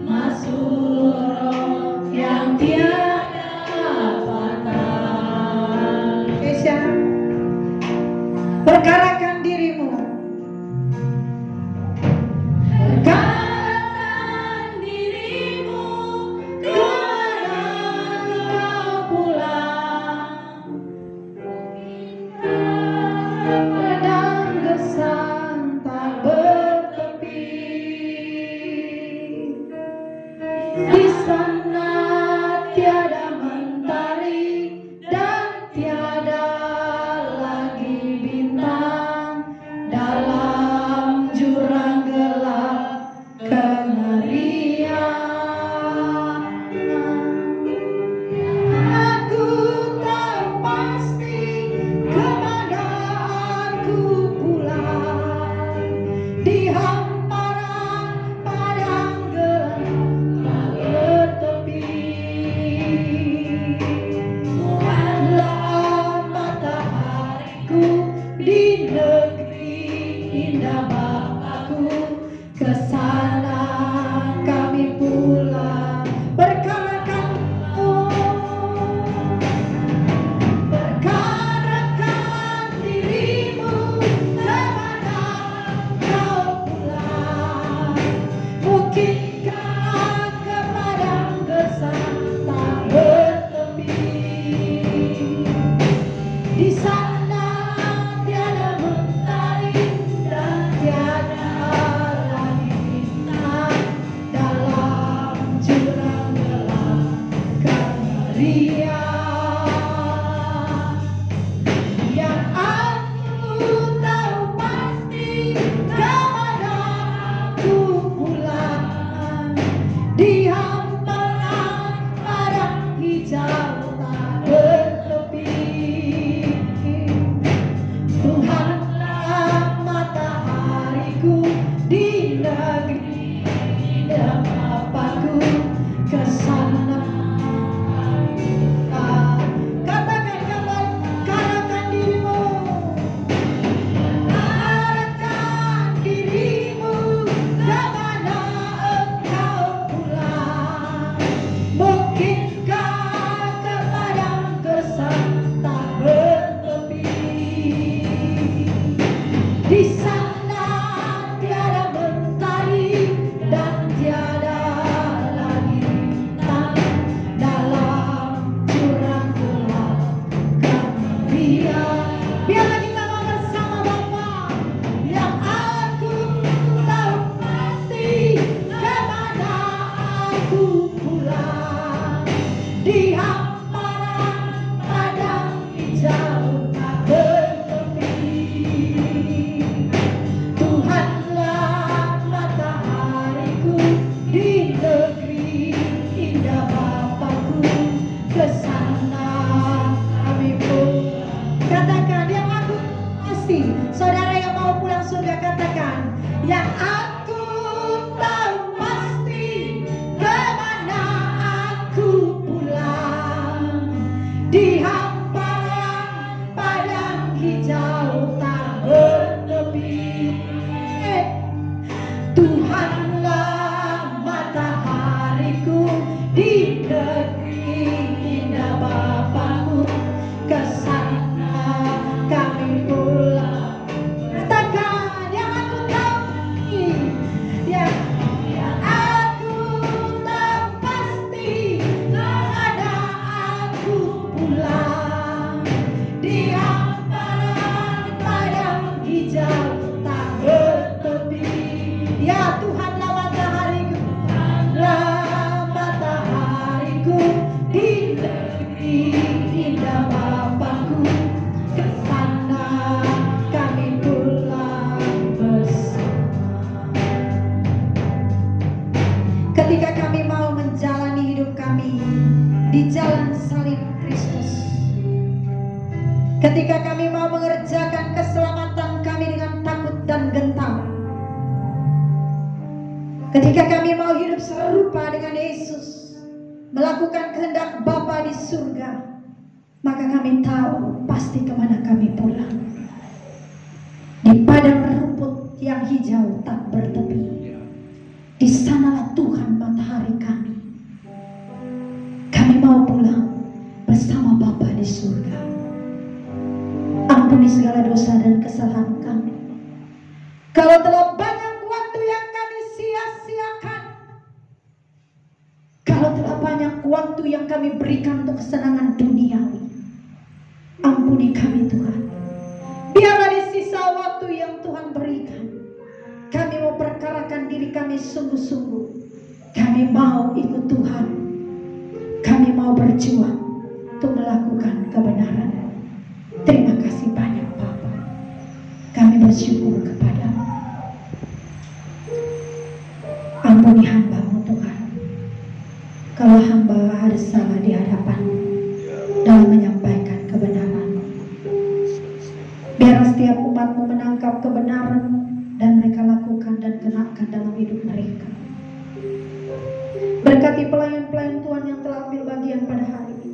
masuk roh yang tiada batas. Kesha, perkarakan dirimu. Perkarakan dirimu kemana engkau pulang. Pedang gersang tak bertepi, di sana tiada mentari dan tiada lagi bintang, dalam jurang gelap kengerian. Aku tak pasti kemana aku pulang, di hamparan padang gelap tak bertepi. Tuhanlah matahariku di negeri indah Bapakku, kesana kami pulang. Perkarakan dirimu kemana kau pulang. Mungkinkah ke padang gersang tak bertepi, di sana tiada mentari dan tiada lagi bintang, dalam jurang gelap kengerian. Yang aku tahu pasti kemana aku pulang, di hamparan padang hijau tak bertepi. Tuhanlah matahariku di negeri indah Bapakku, kesana katakan kabar, katakan dirimu. Katakan dirimu kemana engkau pulang. Mungkinkah ke padang gersang tak bertepi, di sana tiada mentari dan tiada lagi bintang, dalam jurang gelap kengerian. Biarlah kita mau bersama Bapa. Yang aku tahu pasti kemana aku pulang, di hamparan padang hijau tak bertepi. Tuhanlah matahariku di negeri indah Bapakku, kesana kami pulang. Katakan yang aku pasti. Saudara yang mau pulang surga katakan, yang aku tahu pasti di jalan salib Kristus. Ketika kami mau mengerjakan keselamatan kami dengan takut dan gentar, ketika kami mau hidup serupa dengan Yesus, melakukan kehendak Bapa di surga, maka kami tahu pasti kemana kami pulang. Di padang rumput yang hijau tak bertepi, di sanalah Tuhan matahari kami. Kami mau pulang bersama Bapa di surga. Ampuni segala dosa dan kesalahan kami. Kalau telah banyak waktu yang kami sia-siakan, kalau telah banyak waktu yang kami berikan untuk kesenangan duniawi, ampuni kami Tuhan. Biarlah di sisa waktu yang Tuhan berikan, kami mau perkarakan diri kami sungguh-sungguh. Kami mau ikut Tuhan. Kami mau berjuang untuk melakukan kebenaran. Terima kasih banyak Bapa. Kami bersyukur kepadamu. Ampuni hamba-Mu Tuhan. Kalau hamba ada salah di hadapan-Mu dalam menyampaikan kebenaran, biar setiap umat-Mu menangkap kebenaran dan mereka lakukan dan kenakan dalam hidup mereka. Berkati pelayan-pelayan Tuhan yang telah ambil bagian pada hari ini.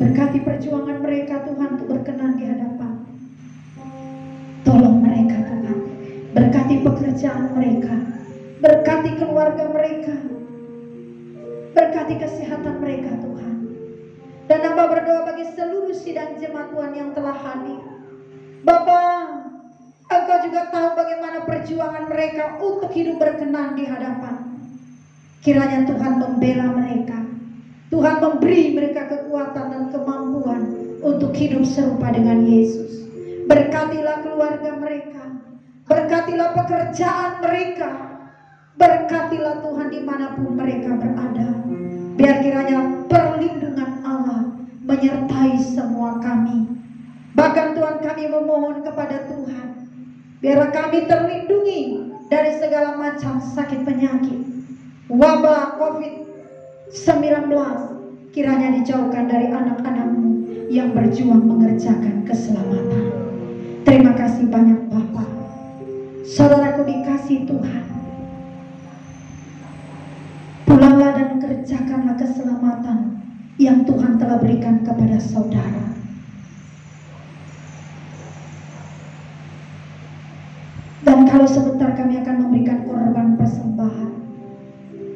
Berkati perjuangan mereka Tuhan untuk berkenan di hadapan. Tolong mereka Tuhan. Berkati pekerjaan mereka. Berkati keluarga mereka. Berkati kesehatan mereka Tuhan. Dan hamba berdoa bagi seluruh sidang jemaat Tuhan yang telah hadir. Bapa, Engkau juga tahu bagaimana perjuangan mereka untuk hidup berkenan di hadapan. Kiranya Tuhan membela mereka. Tuhan memberi mereka kekuatan dan kemampuan untuk hidup serupa dengan Yesus. Berkatilah keluarga mereka. Berkatilah pekerjaan mereka. Berkatilah Tuhan dimanapun mereka berada. Biar kiranya perlindungan Allah menyertai semua kami. Bahkan Tuhan kami memohon kepada Tuhan, biar kami terlindungi dari segala macam sakit penyakit. Wabah COVID-19 kiranya dijauhkan dari anak-anak-Mu yang berjuang mengerjakan keselamatan. Terima kasih banyak Bapa. Saudaraku dikasih Tuhan, pulanglah dan kerjakanlah keselamatan yang Tuhan telah berikan kepada saudara. Dan kalau sebentar kami akan memberikan korban persembahan,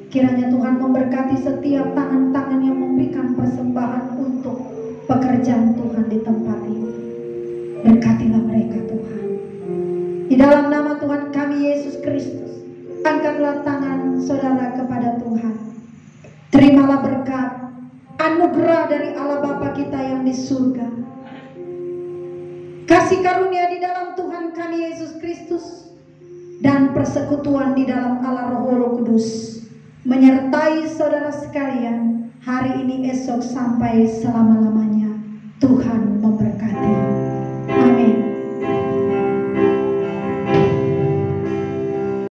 kiranya Tuhan memberkati setiap tangan-tangan yang memberikan persembahan untuk pekerjaan Tuhan di tempat ini. Berkatilah mereka Tuhan. Di dalam nama Tuhan kami Yesus Kristus, angkatlah tangan saudara kepada Tuhan. Terimalah berkat, anugerah dari Allah Bapa kita yang di surga. Kasih karunia di dalam Tuhan kami Yesus Kristus dan persekutuan di dalam Allah Roh Kudus menyertai saudara sekalian hari ini, esok, sampai selama-lamanya. Tuhan